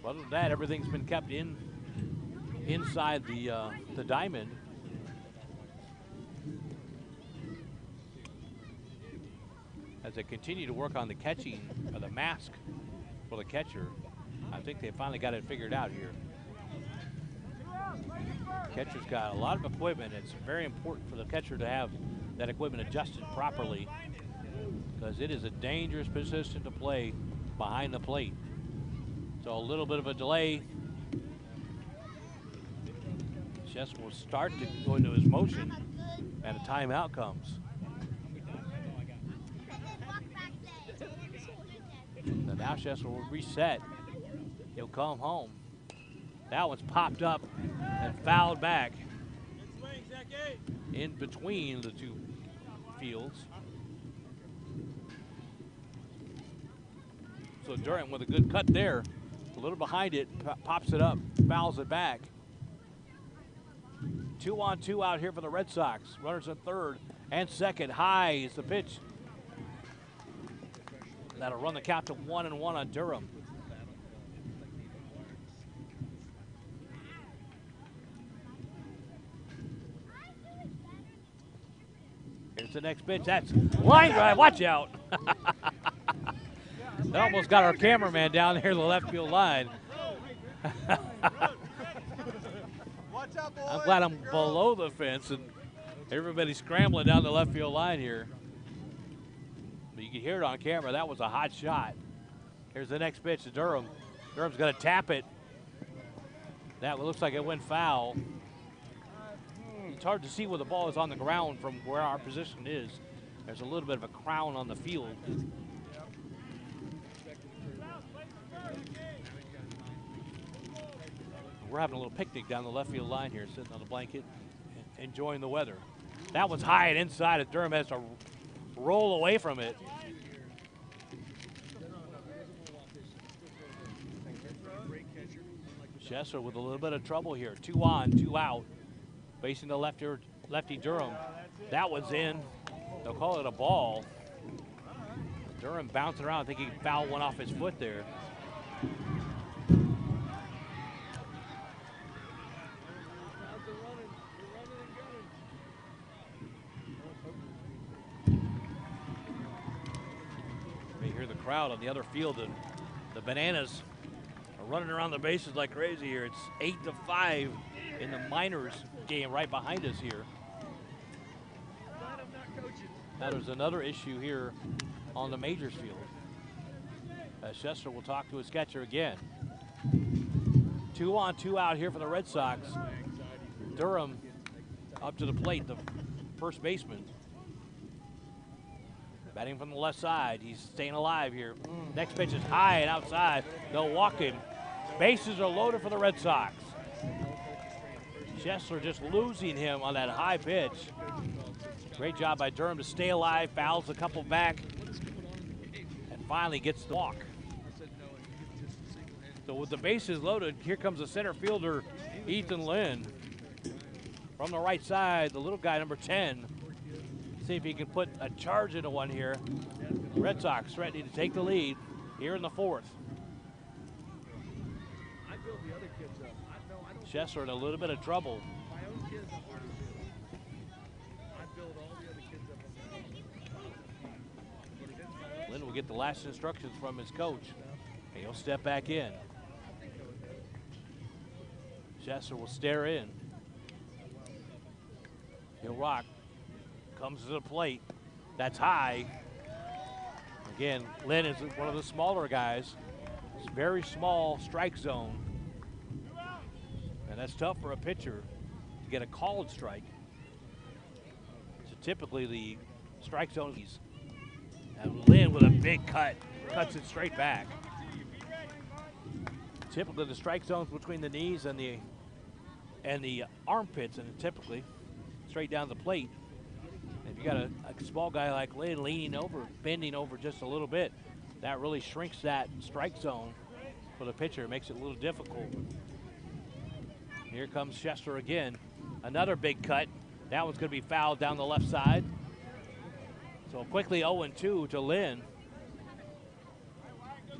Speaker 4: But other than that, everything's been kept inside the diamond. As they continue to work on the catching, or the mask for the catcher, I think they finally got it figured out here. Catcher's got a lot of equipment. It's very important for the catcher to have that equipment adjusted properly, because it is a dangerous position to play behind the plate. So a little bit of a delay. Chess will start to go into his motion, and a timeout comes. So now Chess will reset. He'll come home. That one's popped up and fouled back in between the two fields. So Durham with a good cut there. A little behind it, pops it up, fouls it back. 2-on-2 out here for the Red Sox. Runners at third and second. High is the pitch. That'll run the count to 1-1 on Durham. Here's the next pitch. That's line drive. Watch out. That almost got our cameraman down here the left field line. I'm glad I'm below the fence and everybody's scrambling down the left field line here. But you can hear it on camera. That was a hot shot. Here's the next pitch to Durham. Durham's going to tap it. That looks like it went foul. It's hard to see where the ball is on the ground from where our position is. There's a little bit of a crown on the field. We're having a little picnic down the left field line here, sitting on a blanket, enjoying the weather. That one's high and inside, and Durham has to roll away from it. Chesser with a little bit of trouble here. 2 on, 2 out. Facing the lefty Durham. That one's in. They'll call it a ball. Durham bouncing around, thinking he fouled one off his foot there. You hear the crowd on the other field, and the Bananas are running around the bases like crazy here. It's 8-5 in the minors game right behind us here. Now there's another issue here on the majors field. Chester will talk to his catcher again. 2 on, 2 out here for the Red Sox. Durham up to the plate, the first baseman. Batting from the left side, he's staying alive here. Next pitch is high and outside. They'll walk him. Bases are loaded for the Red Sox. Chesler just losing him on that high pitch. Great job by Durham to stay alive, fouls a couple back, and finally gets the walk. So with the bases loaded, here comes the center fielder, Ethan Lynn. From the right side, the little guy, number 10. See if he can put a charge into one here. Red Sox threatening to take the lead here in the fourth. Chesler in a little bit of trouble. Lynn will get the last instructions from his coach, and he'll step back in. Chesler will stare in. He'll rock. Comes to the plate. That's high. Again, Lynn is one of the smaller guys. It's a very small strike zone. And that's tough for a pitcher to get a called strike. So typically the strike zone is. And Lynn with a big cut, cuts it straight back. Typically the strike zone's between the knees and the armpits, and typically straight down the plate. If you got a small guy like Lynn leaning over, bending over just a little bit, that really shrinks that strike zone for the pitcher. It makes it a little difficult. Here comes Chester again. Another big cut. That one's going to be fouled down the left side. So quickly 0-2 to Lynn.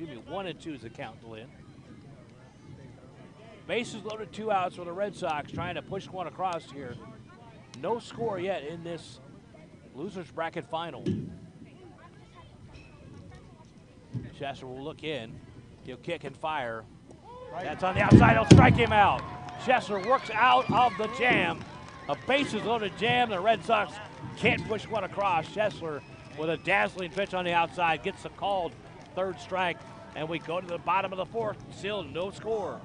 Speaker 4: Excuse me, 1 and 2 is the count, Glenn. Bases loaded, 2 outs for the Red Sox, trying to push one across here. No score yet in this losers bracket final. Chester will look in. He'll kick and fire. That's on the outside. He'll strike him out. Chester works out of the jam. A bases loaded jam. The Red Sox can't push one across. Chester with a dazzling pitch on the outside gets the called third strike, and we go to the bottom of the fourth. Still no score.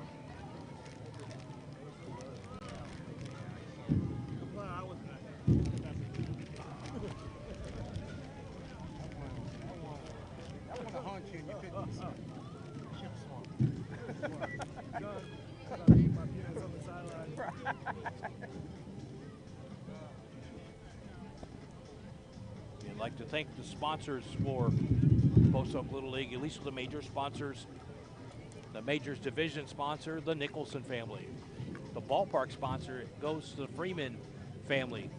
Speaker 4: I'd like to thank the sponsors for Post Oak Little League, at least the major sponsors. The Majors Division sponsor, the Nicholson family. The ballpark sponsor goes to the Freeman family.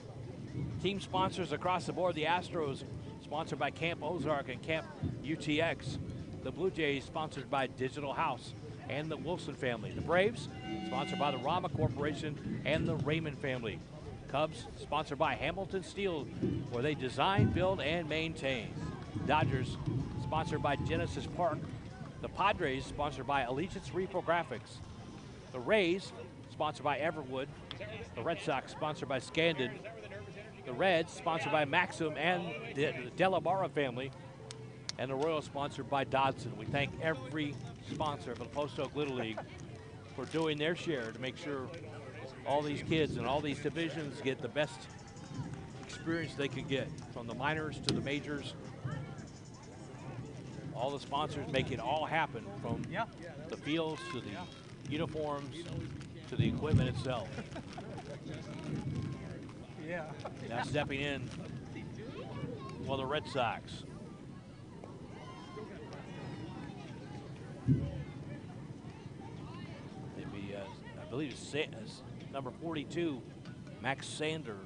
Speaker 4: Team sponsors across the board, the Astros, sponsored by Camp Ozark and Camp UTX. The Blue Jays, sponsored by Digital House and the Wilson family. The Braves, sponsored by the Rama Corporation and the Raymond family. Cubs, sponsored by Hamilton Steel, where they design, build, and maintain. Dodgers, sponsored by Genesis Park. The Padres, sponsored by Allegiance Reprographics. The Rays, sponsored by Everwood. The Red Sox, sponsored by Scandon. The Reds, sponsored by Maxim and the Delabara family. And the Royals, sponsored by Dodson. We thank every sponsor of the Post Oak Little League for doing their share to make sure all these kids and all these divisions get the best experience they could get, from the minors to the majors. All the sponsors make it all happen, from the fields to the uniforms to the equipment itself. Now stepping in for the Red Sox. Maybe, I believe it's number 42, Max Sander.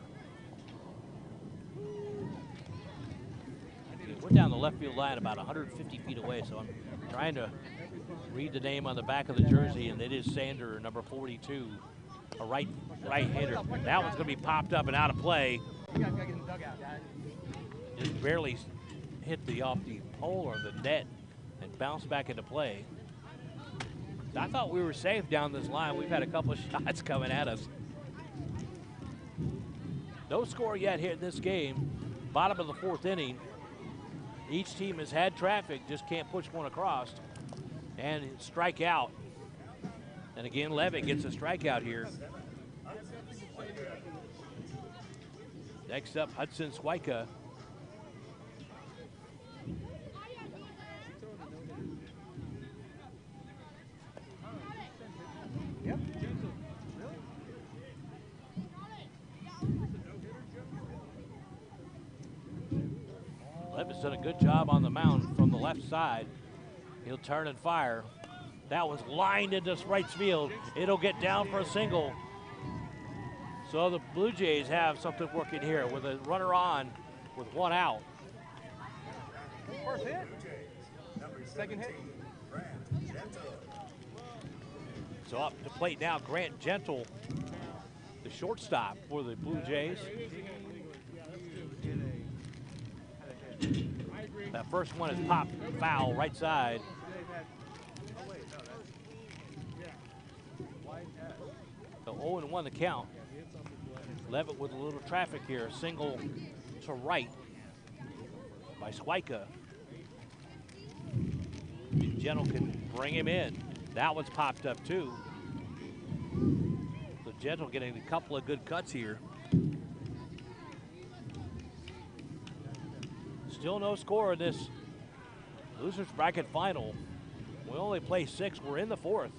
Speaker 4: We're down the left field line about 150 feet away, so I'm trying to read the name on the back of the jersey, and it is Sander, number 42, a right-hander. That one's going to be popped up and out of play. Just barely hit off the pole or the net and bounced back into play. I thought we were safe down this line. We've had a couple of shots coming at us. No score yet here in this game. Bottom of the fourth inning. Each team has had traffic, just can't push one across and strike out. And again, Levitt gets a strikeout here. Next up, Hudson Swyka. Levitt's done a good job on the mound from the left side. He'll turn and fire. That was lined into right field. It'll get down for a single. So the Blue Jays have something working here with a runner on with one out.
Speaker 2: First hit. Second hit.
Speaker 4: So up to plate now, Grant Gentle, the shortstop for the Blue Jays. That first one is popped foul right side. So 0-1 the count. Levitt with a little traffic here. Single to right by Swyka. Gentle can bring him in. That one's popped up too. So Gentle getting a couple of good cuts here. Still no score in this losers bracket final. We only play 6. We're in the fourth.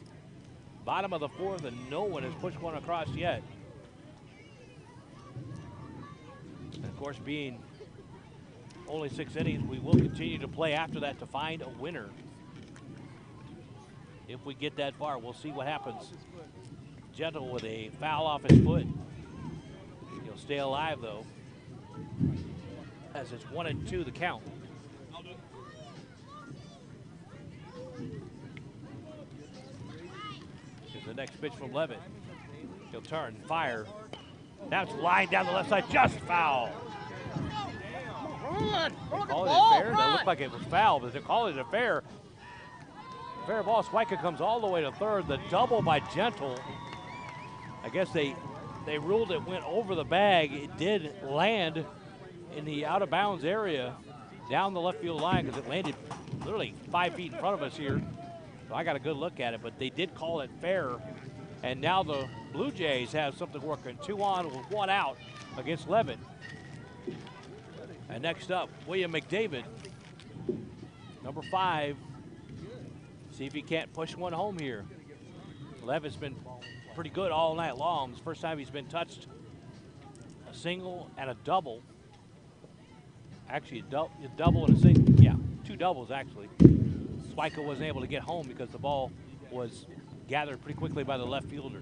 Speaker 4: Bottom of the fourth, and no one has pushed one across yet. And of course, being only 6 innings, we will continue to play after that to find a winner. If we get that far, we'll see what happens. Gentle with a foul off his foot. He'll stay alive though, as it's 1-2 the count. the next pitch from Levitt. He'll turn, fire. That's lined down the left side, just foul. They call it fair. That looked like it was foul, but they're calling it a fair. Fair ball. Swica comes all the way to third. The double by Gentle. I guess they ruled it went over the bag. It did land in the out of bounds area down the left field line because it landed literally 5 feet in front of us here. So I got a good look at it, but they did call it fair. And now the Blue Jays have something working. 2 on with 1 out against Levitt. And next up, William McDavid, number 5. See if he can't push one home here. Levitt's been pretty good all night long. It's the first time he's been touched. A single and a double. Actually, a double and a single. Yeah, 2 doubles actually. Swica wasn't able to get home because the ball was gathered pretty quickly by the left fielder.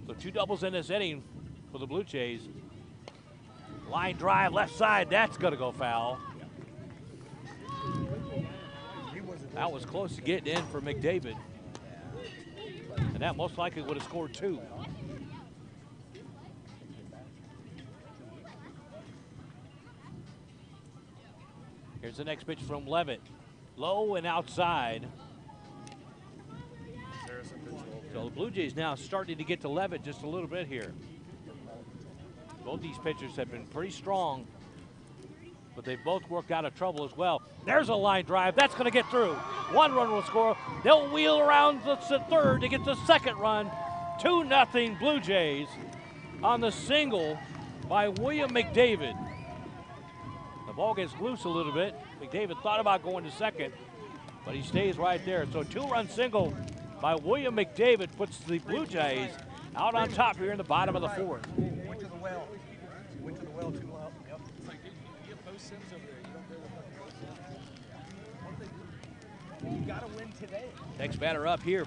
Speaker 4: So 2 doubles in this inning for the Blue Jays. Line drive, left side, that's gonna go foul. That was close to getting in for McDavid. And that most likely would have scored 2. Here's the next pitch from Levitt. Low and outside. So the Blue Jays now starting to get to Levitt just a little bit here. Both these pitchers have been pretty strong, but they've both worked out of trouble as well. There's a line drive. That's going to get through. 1 run will score. They'll wheel around the third to get the second run. 2-0 Blue Jays on the single by William McDavid. The ball gets loose a little bit. McDavid thought about going to second, but he stays right there. So 2-run single by William McDavid puts the Blue Jays out on top here in the bottom of the 4th.
Speaker 2: Went to the well. Went to the well too well. Yep.
Speaker 3: It's like you have both Sims over there. You don't hear the fucking You gotta win today.
Speaker 4: Next batter up here,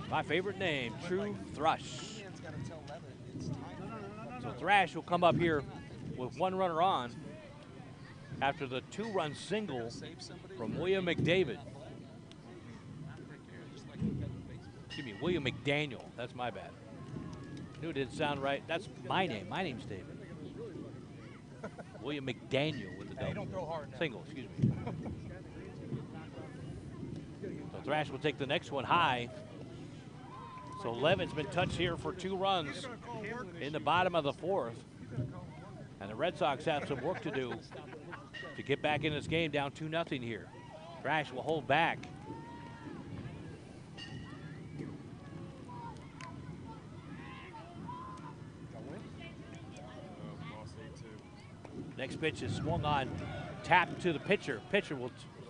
Speaker 4: my favorite name, True Thrush.
Speaker 3: Ian's gotta tell Levitt it's time.
Speaker 4: So Thrash will come up here with 1 runner on after the 2-run single from William McDavid. Excuse me, William McDaniel. That's my bad. Knew it didn't sound right. That's my name. My name's David. William McDaniel with the double.
Speaker 2: Don't throw hard now.
Speaker 4: Single, excuse me. So Thrash will take the next one high. So Levin's been touched here for 2 runs in the bottom of the 4th. And the Red Sox have some work to do to get back in this game down 2-0 here. Thrash will hold back. Next pitch is swung on, tapped to the pitcher. Pitcher will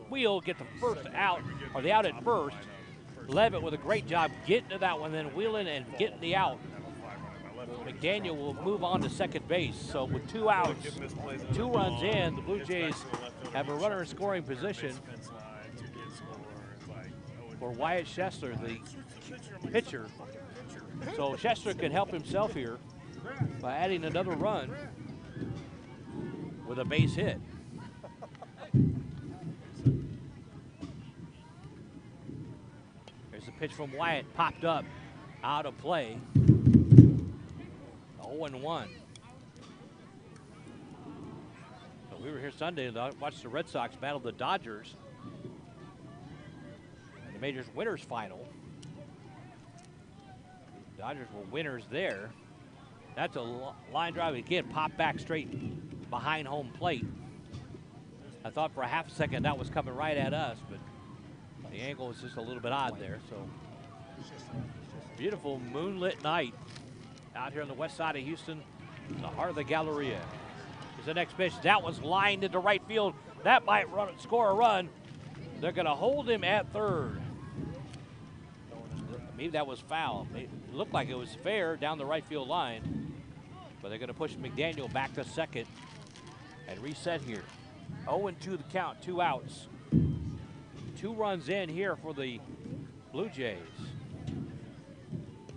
Speaker 4: wheel, get the first out, or the out at first. Levitt with a great job getting to that one, then wheeling and getting the out. McDaniel will move on to second base. So with 2 outs, 2 runs in, the Blue Jays have a runner in scoring position for Wyatt Schessler, the pitcher. So Schessler can help himself here by adding another run with a base hit. There's a pitch from Wyatt, popped up, out of play. 0-1. So we were here Sunday to watch the Red Sox battle the Dodgers in the Majors Winners Final. Dodgers were winners there. That's a line drive again, popped back straight behind home plate. I thought for a half a second that was coming right at us, but the angle was just a little bit odd there. So beautiful moonlit night out here on the west side of Houston, the heart of the Galleria. Is the next pitch. That was lined into right field. That might score a run. They're going to hold him at third. Maybe that was foul. It looked like it was fair down the right field line, but they're going to push McDaniel back to second and reset here. 0-2 the count, 2 outs. 2 runs in here for the Blue Jays.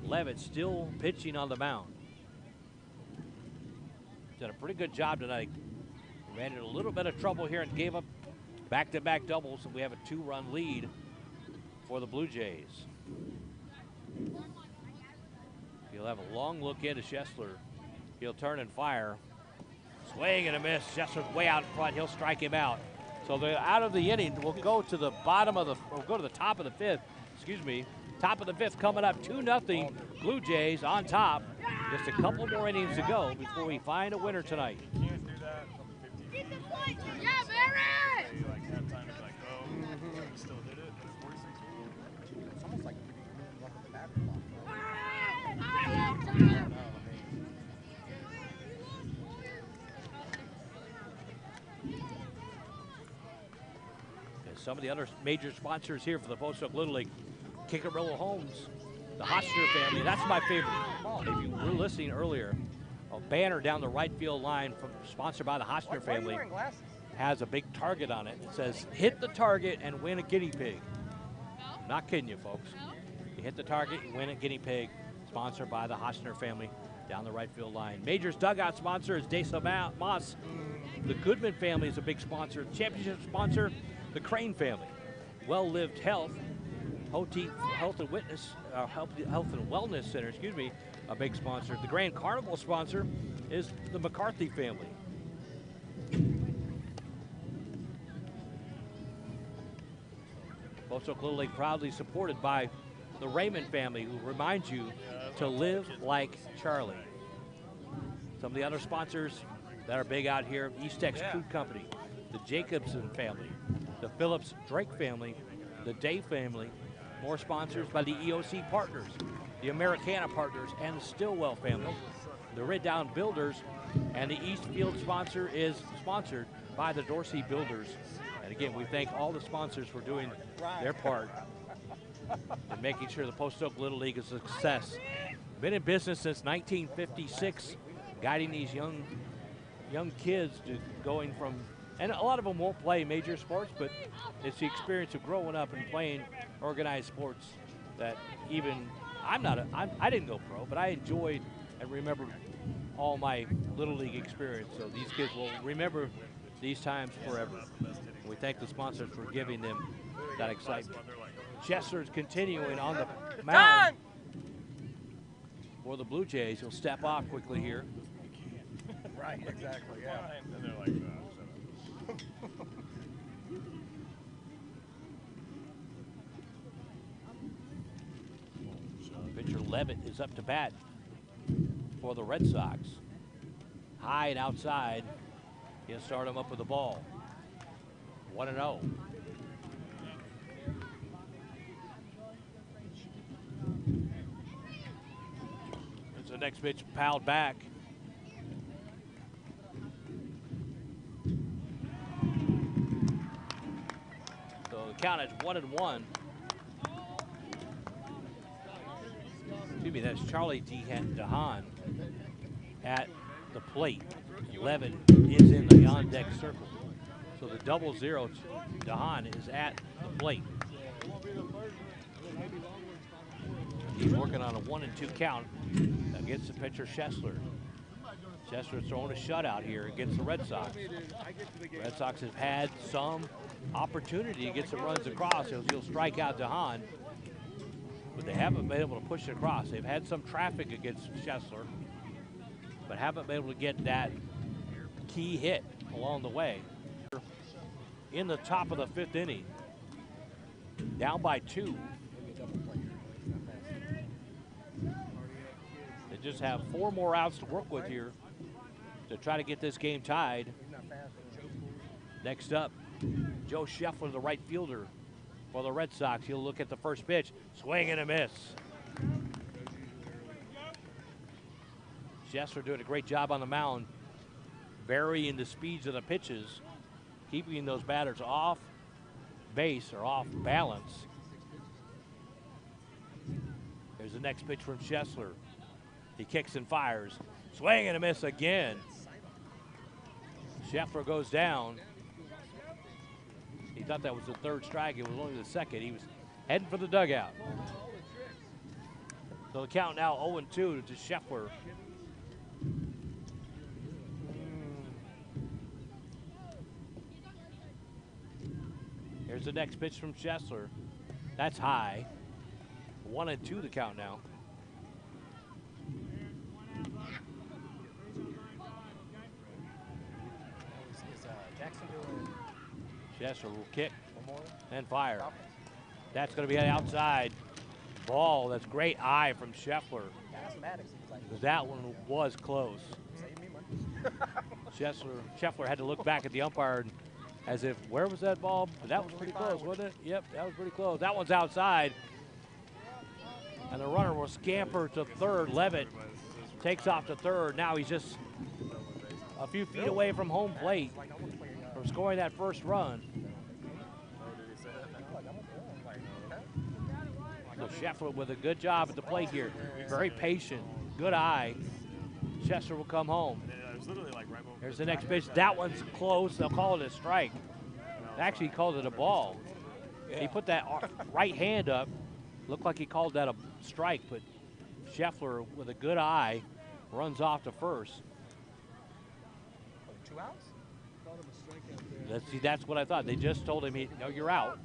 Speaker 4: Levitt still pitching on the mound. Did a pretty good job tonight. Ran into a little bit of trouble here and gave up back-to-back doubles, and we have a 2-run lead for the Blue Jays. He'll have a long look into Schessler. He'll turn and fire. Swing and a miss. Schessler's way out in front. He'll strike him out. So they're out of the inning. We'll go to the bottom of the, we'll go to the top of the fifth. Excuse me. Top of the fifth coming up 2-0. Blue Jays on top. Just a couple more innings to go before we find a winner tonight.
Speaker 3: You can't do that from 50.
Speaker 5: Yeah, Barrett!
Speaker 3: Like halftime is like, oh, we still did it. But at 46
Speaker 2: It's almost like luck of the battery clock.
Speaker 4: And some of the other major sponsors here for the Post Oak Little League, Kickarillo Homes, the Hostner family. That's my favorite. If you were listening earlier, a banner down the right field line from, sponsored by the Hostner
Speaker 2: Why are you
Speaker 4: family
Speaker 2: wearing glasses?
Speaker 4: has a big target on it. It says, hit the target and win a guinea pig. I'm not kidding you, folks. You hit the target, you win a guinea pig. Sponsored by the Hostner family down the right field line. Major's dugout sponsor is Desa Moss. The Goodman family is a big sponsor. Championship sponsor, the Crane family. Well-Lived Health, Health and Wellness Center, excuse me, a big sponsor. The Grand Carnival sponsor is the McCarthy family. Post Oak Little League proudly supported by the Raymond family, who reminds you to live like Charlie. Some of the other sponsors that are big out here, Eastex Food Company, the Jacobson family, the Phillips Drake family, the Day family. More sponsors by the EOC partners, the Americana partners, and the Stillwell family. The Red Down Builders and the Eastfield sponsor is sponsored by the Dorsey Builders. And again, we thank all the sponsors for doing their part and making sure the Post Oak Little League is a success. Been in business since 1956, guiding these young kids to going from, and a lot of them won't play major sports, but it's the experience of growing up and playing organized sports that even, I didn't go pro, but I enjoyed and remembered all my Little League experience. So these kids will remember these times forever. We thank the sponsors for giving them that excitement. Schessler's continuing on the mound for the Blue Jays. He'll step off quickly here.
Speaker 2: Right, exactly, yeah.
Speaker 3: And they're like,
Speaker 4: Pitcher Levitt is up to bat for the Red Sox. High and outside. He'll start him up with the ball. 1-0. The next pitch piled back. So the count is 1-1. Excuse me, that's Charlie DeHaan at the plate. Levitt is in the on-deck circle. So the 0-0, DeHaan is at the plate. He's working on a 1-2 count against the pitcher Schessler. Schessler throwing a shutout here against the Red Sox. Red Sox have had some opportunity to get some runs across. He'll strike out DeHaan, but they haven't been able to push it across. They've had some traffic against Schessler, but haven't been able to get that key hit along the way. In the top of the fifth inning, down by 2. They just have 4 more outs to work with here to try to get this game tied. Next up, Joe Scheffler, the right fielder for the Red Sox. He'll look at the first pitch, swing and a miss. Scheffler doing a great job on the mound, varying the speeds of the pitches, keeping those batters off base or off balance. There's the next pitch from Schessler. He kicks and fires. Swing and a miss again. Scheffler goes down. He thought that was the third strike. It was only the second. He was heading for the dugout. So the count now 0-2 to Scheffler. Here's the next pitch from Schessler. That's high. 1-2 the count now. Chester will kick and fire. That's going to be an outside ball. That's great eye from Scheffler. Because that one was close. Scheffler had to look back at the umpire as if, where was that ball? But that was pretty close, wasn't it? Yep, that was pretty close. That one's outside. And the runner will scamper to third. Levitt takes off to third. Now he's just a few feet away from home plate from scoring that first run. So Scheffler with a good job at the plate here. Very patient, good eye. Chester will come home. There's the next pitch. That one's close. They'll call it a strike. Actually, he called it a ball. He put that right hand up. Looked like he called that a strike, but Scheffler with a good eye runs off to first.
Speaker 2: 2 outs?
Speaker 4: That's what I thought. They just told him, no, you're out.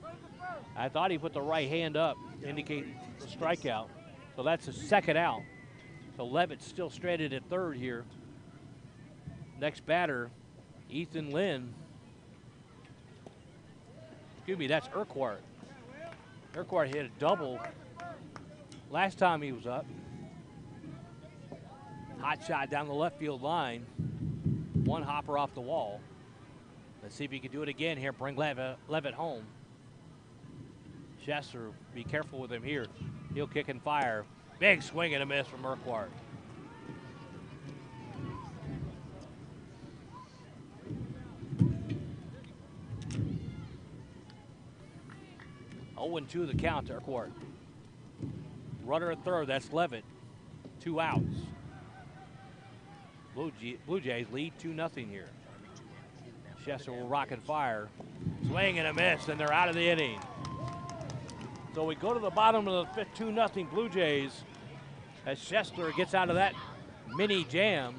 Speaker 4: I thought he put the right hand up, indicate the strikeout. So that's a second out. So Levitt's still stranded at third here. Next batter, Ethan Lynn. Excuse me, that's Urquhart. Urquhart hit a double last time he was up. Hot shot down the left field line. One hopper off the wall. Let's see if he can do it again here, bring Levitt home. Chester, be careful with him here. He'll kick and fire. Big swing and a miss from Urquhart. Oh, 2 the count to Urquhart. Runner at third, that's Levitt. 2 outs. Blue Jays lead 2-0 here. Chester will rock and fire. Swing and a miss, and they're out of the inning. So we go to the bottom of the fifth, 2-0 Blue Jays as Chester gets out of that mini jam.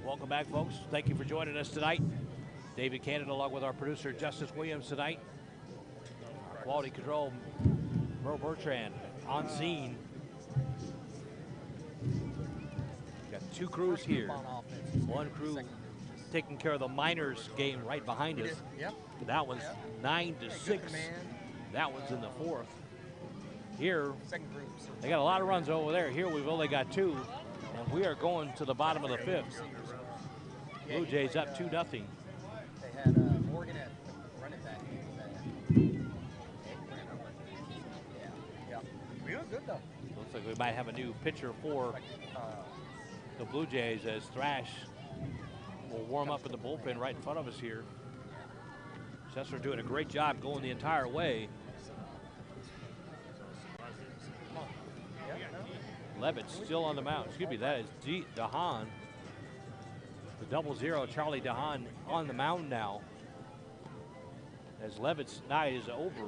Speaker 4: Welcome back, folks. Thank you for joining us tonight. David Cannon along with our producer, Justice Williams, tonight. Our quality control, Merle Bertrand, on scene. Got 2 crews here. One crew taking care of the minors game right behind us. That one's 9-6. That one's in the 4th. Here, they got a lot of runs over there. Here we've only got 2, and we are going to the bottom of the 5th. Blue Jays up 2-0.
Speaker 2: They had Morgan at running back. Yeah. We look good though.
Speaker 4: Looks like we might have a new pitcher for the Blue Jays as Thrash will warm up in the bullpen right in front of us here. Chester doing a great job going the entire way. Levitt still on the mound. Excuse me, that is DeHaan. The 0-0, Charlie DeHaan on the mound now. As Levitt's night is over.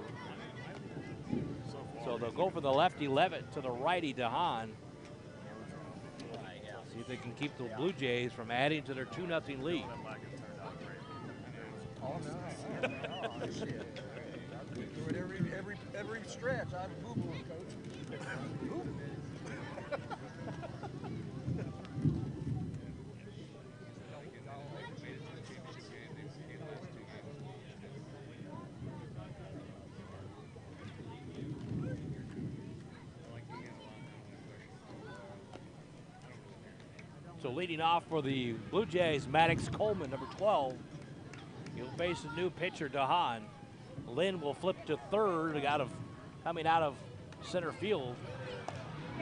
Speaker 4: So they'll go for the lefty Levitt to the righty DeHaan. See if they can keep the Blue Jays from adding to their 2-0 lead.
Speaker 2: Oh no. Oh, shit. Do it every stretch. I'm Googling, coach.
Speaker 4: So leading off for the Blue Jays, Maddox Coleman, number 12. He'll face a new pitcher, DeHaan. Lynn will flip to third, coming out of center field.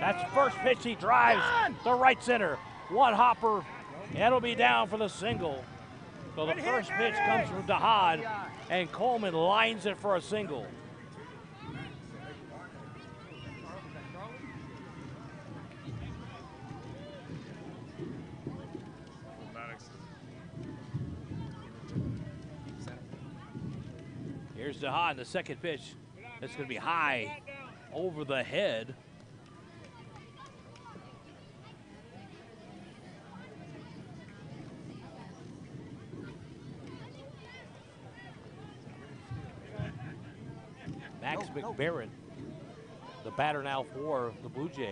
Speaker 4: That's first pitch, he drives to right center. One hopper, and it'll be down for the single. So the first pitch comes from DeHaan, and Coleman lines it for a single. Here's DeHaan, the second pitch. That's going to be high over the head. Max McBarrett, the batter now for the Blue Jays.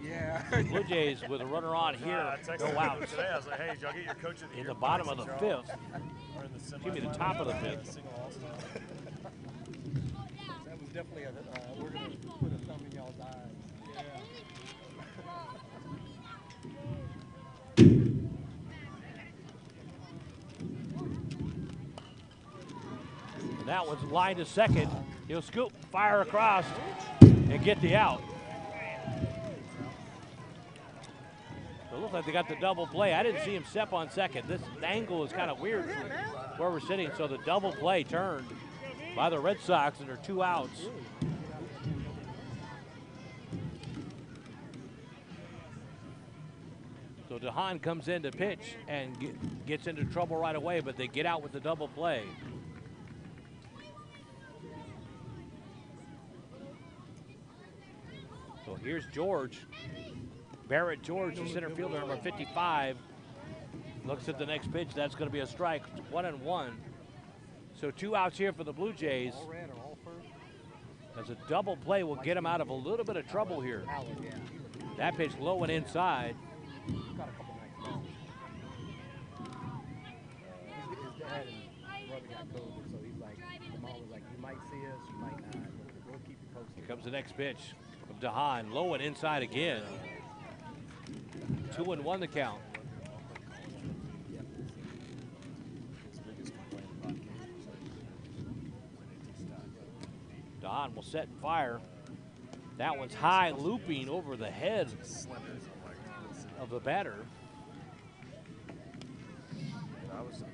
Speaker 2: Yeah.
Speaker 4: Blue Jays with a runner on here, no outs.
Speaker 6: Today I was like, hey, did y'all get your coach of the
Speaker 4: In
Speaker 6: year
Speaker 4: the bottom of the
Speaker 6: prize,
Speaker 4: fifth.
Speaker 6: y'all? Or in the
Speaker 4: Give me the
Speaker 6: semifinal,
Speaker 4: top of the fifth.
Speaker 6: single all-star?
Speaker 2: That was definitely we're going to put a thumb in y'all's eyes.
Speaker 4: And that one's lined to second. He'll scoop, fire across, and get the out. So it looks like they got the double play. I didn't see him step on second. This angle is kind of weird from where we're sitting. So the double play turned by the Red Sox, and there are 2 outs. So DeHaan comes in to pitch and gets into trouble right away, but they get out with the double play. So here's George. Barrett George, the center fielder, number 55. Looks at the next pitch. That's going to be a strike. 1-1. So 2 outs here for the Blue Jays.
Speaker 2: All red or all first?
Speaker 4: As a double play will get him out of a little bit of trouble here.
Speaker 2: Howard, yeah.
Speaker 4: That pitch low and inside.
Speaker 2: He's got a couple nice balls. His dad and brother got COVID, so he's like, the mom was like, you might see us, you might not. We'll keep you posted.
Speaker 4: Here comes the next pitch from DeHaan. Low and inside again. 2-1 the count. DeHaan will set and fire. That one's high, looping over the head of the batter.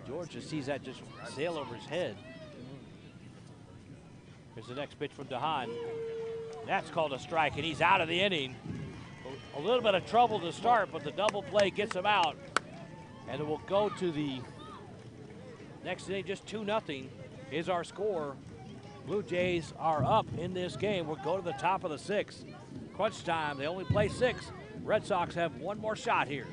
Speaker 4: George just sees that just sail over his head. Here's the next pitch from DeHaan. That's called a strike, and he's out of the inning. A little bit of trouble to start, but the double play gets him out. And it will go to the next inning, just 2-0 is our score. Blue Jays are up in this game. We'll go to the top of the 6th. Crunch time, they only play 6. Red Sox have one more shot here.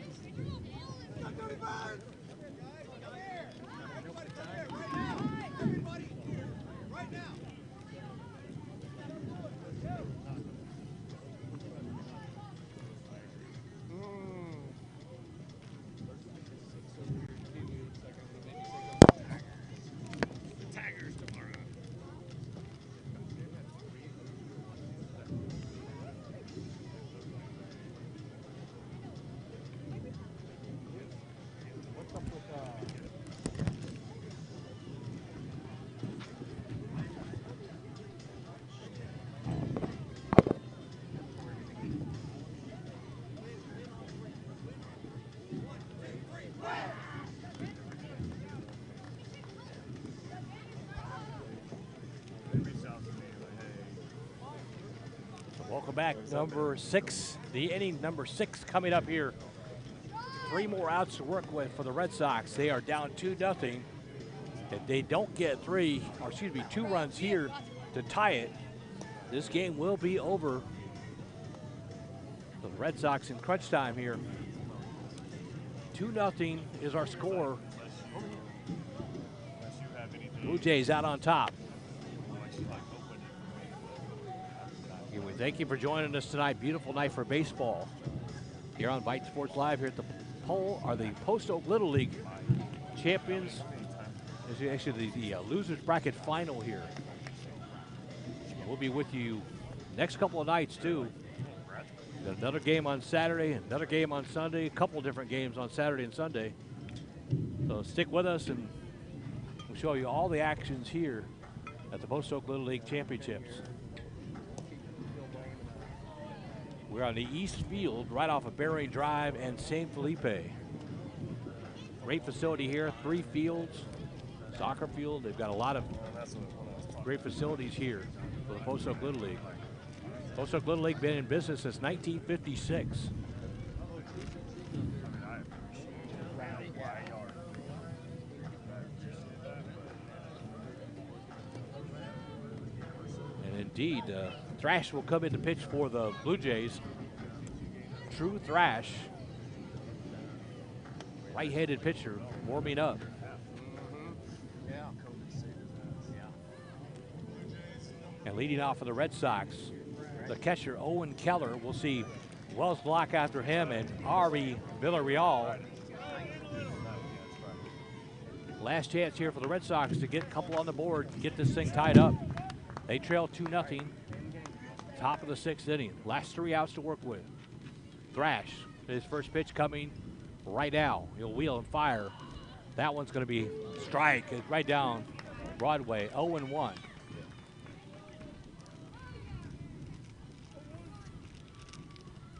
Speaker 4: Welcome back, number 6. The inning number 6 coming up here. 3 more outs to work with for the Red Sox. They are down 2-0. If they don't get 2 runs here to tie it, this game will be over. The Red Sox in crunch time here. 2-0 is our score. Blue Jays out on top. We thank you for joining us tonight. Beautiful night for baseball here on Vype Sports Live here at the Post Oak Little League champions. This is actually the losers bracket final here. We'll be with you next couple of nights too. Got another game on Saturday, another game on Sunday, a couple different games on Saturday and Sunday. So stick with us and we'll show you all the actions here at the Post Oak Little League Championships. We're on the east field, right off of Bering Drive and St. Felipe. Great facility here, 3 fields, soccer field. They've got a lot of great facilities here for the Post Oak Little League. Post Oak Little League been in business since 1956. Indeed, Thrash will come in to pitch for the Blue Jays. True Thrash, right-handed pitcher, warming up.
Speaker 2: Yeah.
Speaker 4: And leading off for the Red Sox, the catcher Owen Keller. We'll see Wells Block after him and Ari Villarreal. Last chance here for the Red Sox to get a couple on the board, get this thing tied up. They trail 2-0. Top of the 6th inning. Last 3 outs to work with. Thrash, his first pitch coming right now. He'll wheel and fire. That one's going to be strike right down Broadway, 0-1.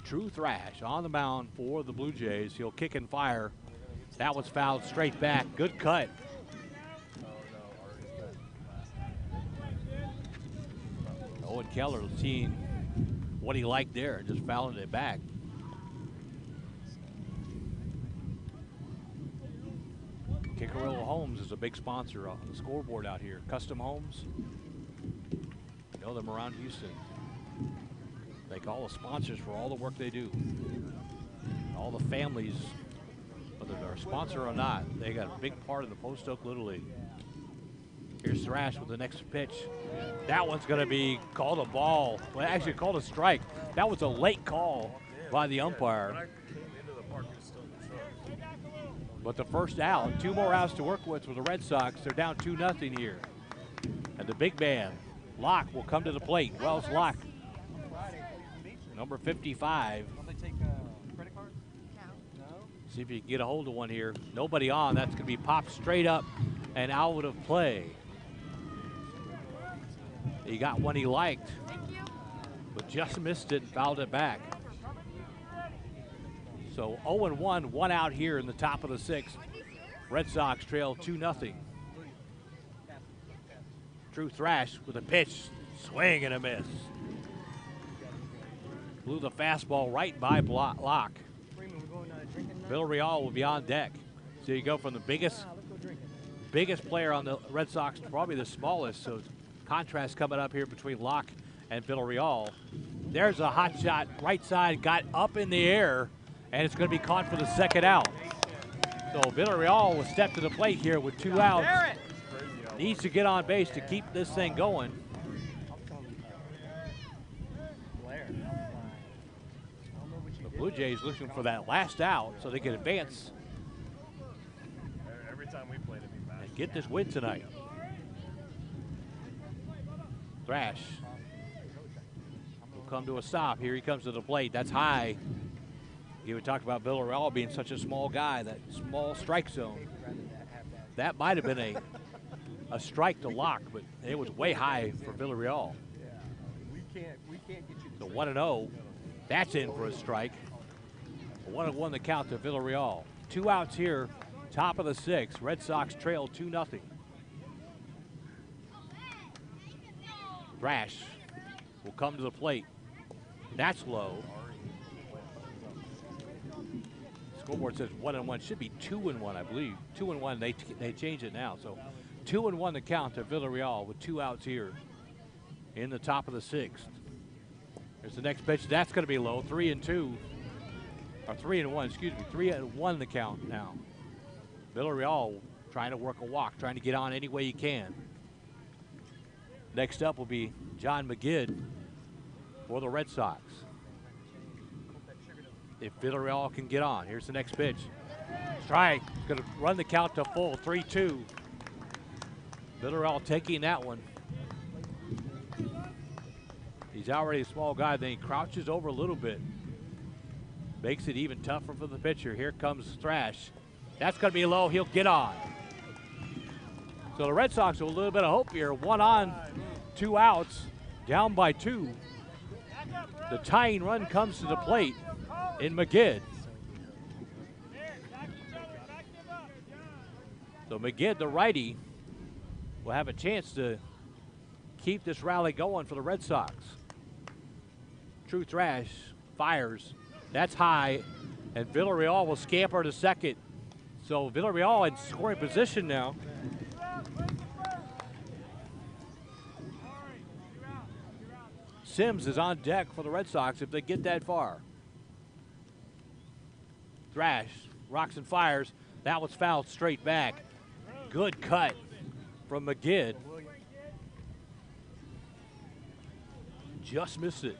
Speaker 4: True Thrash on the mound for the Blue Jays. He'll kick and fire. That one's fouled straight back. Good cut. Owen Keller seeing what he liked there, just fouling it back. Kickerillo Homes is a big sponsor on the scoreboard out here. Custom Homes. You know them around Houston. Thank all the sponsors for all the work they do. All the families, whether they're a sponsor or not, they got a big part of the Post Oak Little League. Here's Thrash with the next pitch. That one's going to be called a ball. Well, actually called a strike. That was a late call by the umpire. But the first out, 2 more outs to work with for the Red Sox. They're down 2-0 here. And the big man, Locke, will come to the plate. Wells Locke, number 55.
Speaker 2: Don't they take credit cards? No.
Speaker 4: See if you can get a hold of one here. Nobody on. That's going to be popped straight up and out of play. He got one he liked, but just missed it and fouled it back. So 0-1, 1 out here in the top of the 6th. Red Sox trail 2-0. True Thrash with a pitch, swing and a miss. Blew the fastball right by Locke. Villarreal will be on deck. So you go from the biggest player on the Red Sox to probably the smallest. So contrast coming up here between Locke and Villarreal. There's a hot shot, right side, got up in the air, and it's going to be caught for the 2nd out. So Villarreal will step to the plate here with 2 outs. Needs to get on base to keep this thing going. The Blue Jays looking for that last out so they can advance
Speaker 6: Every time we played it,
Speaker 4: and get this win tonight. Thrash will come to a stop. Here he comes to the plate. That's high. You would talk about Villarreal being such a small guy, that small strike zone. That might have been a strike to Locke, but it was way high for Villarreal.
Speaker 2: We can't get you to
Speaker 4: So 1-0. That's in for a strike. 1-1 the count to Villarreal. 2 outs here, top of the 6th. Red Sox trail 2-0. Thrash will come to the plate. That's low. Scoreboard says 1-1. Should be 2-1, I believe. 2-1. They changed it now. So 2-1 the count to Villarreal with 2 outs here in the top of the 6th. Here's the next pitch. That's going to be low. 3-2. Or 3-1, excuse me. 3-1 the count now. Villarreal trying to work a walk, trying to get on any way he can. Next up will be John McGid for the Red Sox. If Villarreal can get on. Here's the next pitch. Strike. Going to run the count to full. 3-2. Villarreal taking that one. He's already a small guy. Then he crouches over a little bit. Makes it even tougher for the pitcher. Here comes Thrash. That's going to be low. He'll get on. So the Red Sox with a little bit of hope here. 1 on, 2 outs, down by 2. The tying run comes to the plate in McGid. So McGid, the righty, will have a chance to keep this rally going for the Red Sox. True Thrash fires. That's high, and Villarreal will scamper to second. So Villarreal in scoring position now. Sims is on deck for the Red Sox if they get that far. Thrash rocks and fires. That was fouled straight back. Good cut from McGid. Just missed it.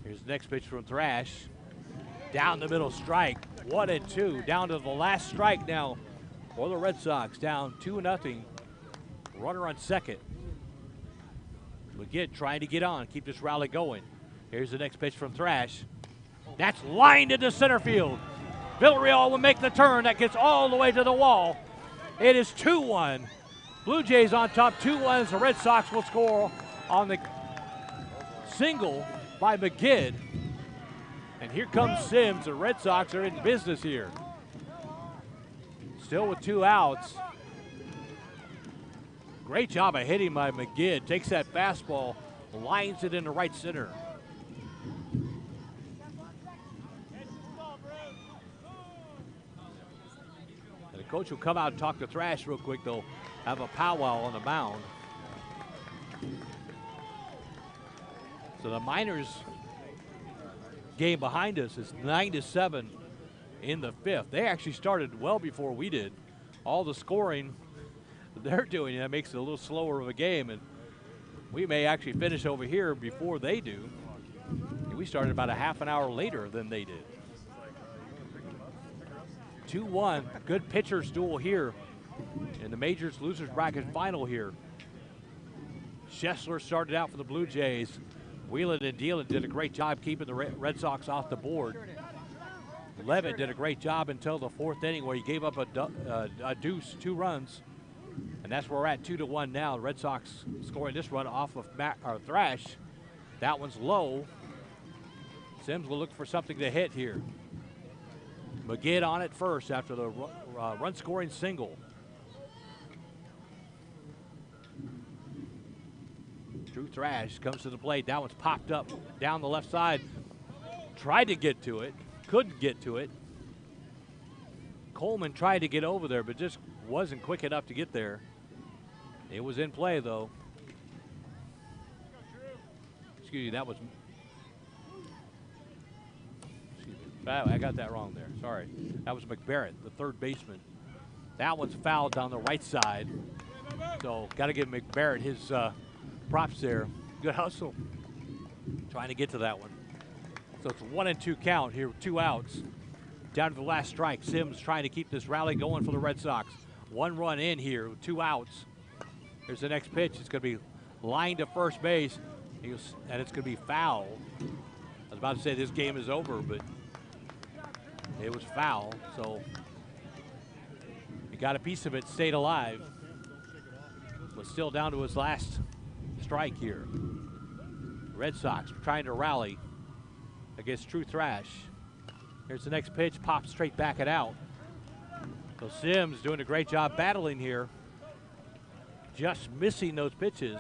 Speaker 4: Here's the next pitch from Thrash. Down the middle strike. 1-2. Down to the last strike now for the Red Sox. Down 2-0. Runner on second. McGid trying to get on, keep this rally going. Here's the next pitch from Thrash. That's lined into center field. Villarreal will make the turn. That gets all the way to the wall. It is 2-1. Blue Jays on top 2-1 as the Red Sox will score on the single by McGid. And here comes Sims. The Red Sox are in business here. Still with 2 outs. Great job of hitting by McGid. Takes that fastball, lines it into right center. And the coach will come out and talk to Thrash real quick. They'll have a powwow on the mound. So the Miners game behind us is 9-7 in the 5th. They actually started well before we did. All the scoring they're doing, that makes it a little slower of a game, and we may actually finish over here before they do. We started about a half an hour later than they did. 2-1, good pitcher's duel here in the Majors Losers Bracket final here. Schessler started out for the Blue Jays. Wheelan and Dealan did a great job keeping the Red Sox off the board. Levitt did a great job until the 4th inning where he gave up a deuce, 2 runs. And that's where we're at, 2-1 now. The Red Sox scoring this run off of Thrash. That one's low. Sims will look for something to hit here. McGid on it first after the run-scoring single. Drew Thrash comes to the plate. That one's popped up down the left side. Tried to get to it. Couldn't get to it. Coleman tried to get over there, but just wasn't quick enough to get there. It was in play, though. Excuse me, that was... Excuse me. I got that wrong there. Sorry. That was McBarrett, the 3rd baseman. That one's fouled down the right side. So, got to give McBarrett his props there. Good hustle. Trying to get to that one. So, it's a 1-2 count here with 2 outs. Down to the last strike. Sims trying to keep this rally going for the Red Sox. 1 run in here with 2 outs. Here's the next pitch. It's going to be lined to first base, and it's going to be foul. I was about to say this game is over, but it was foul. So he got a piece of it, stayed alive, but still down to his last strike here. Red Sox trying to rally against True Thrash. Here's the next pitch, pops straight back it out. So Sims doing a great job battling here. Just missing those pitches.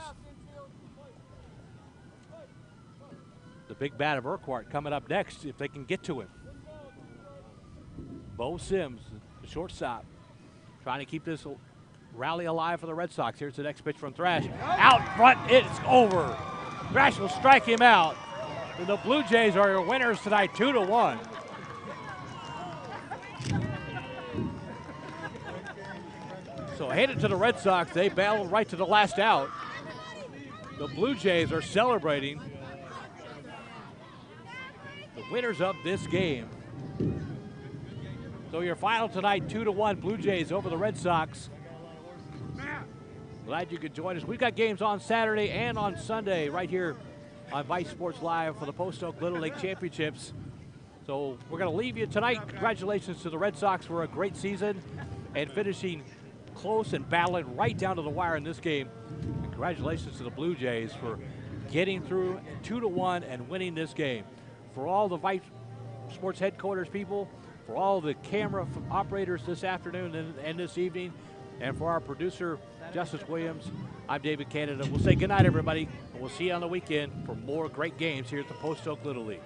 Speaker 4: The big bat of Urquhart coming up next if they can get to him. Bo Sims, the shortstop, trying to keep this rally alive for the Red Sox. Here's the next pitch from Thrash. Out front, it's over. Thrash will strike him out. And the Blue Jays are your winners tonight, 2-1. So headed to the Red Sox, they battled right to the last out. The Blue Jays are celebrating the winners of this game. So your final tonight, 2-1, Blue Jays over the Red Sox. Glad you could join us. We've got games on Saturday and on Sunday right here on Vype Sports Live for the Post Oak Little League Championships. So we're going to leave you tonight. Congratulations to the Red Sox for a great season and finishing close and battling right down to the wire in this game. And congratulations to the Blue Jays for getting through 2-1 and winning this game. For all the Vype Sports headquarters people, for all the camera operators this afternoon and this evening, and for our producer, Justice Williams, I'm David Canada. We'll say goodnight, everybody, and we'll see you on the weekend for more great games here at the Post Oak Little League.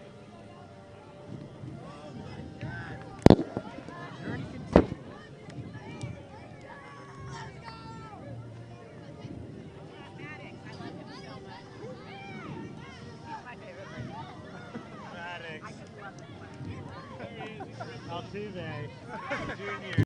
Speaker 6: Altuve, Junior.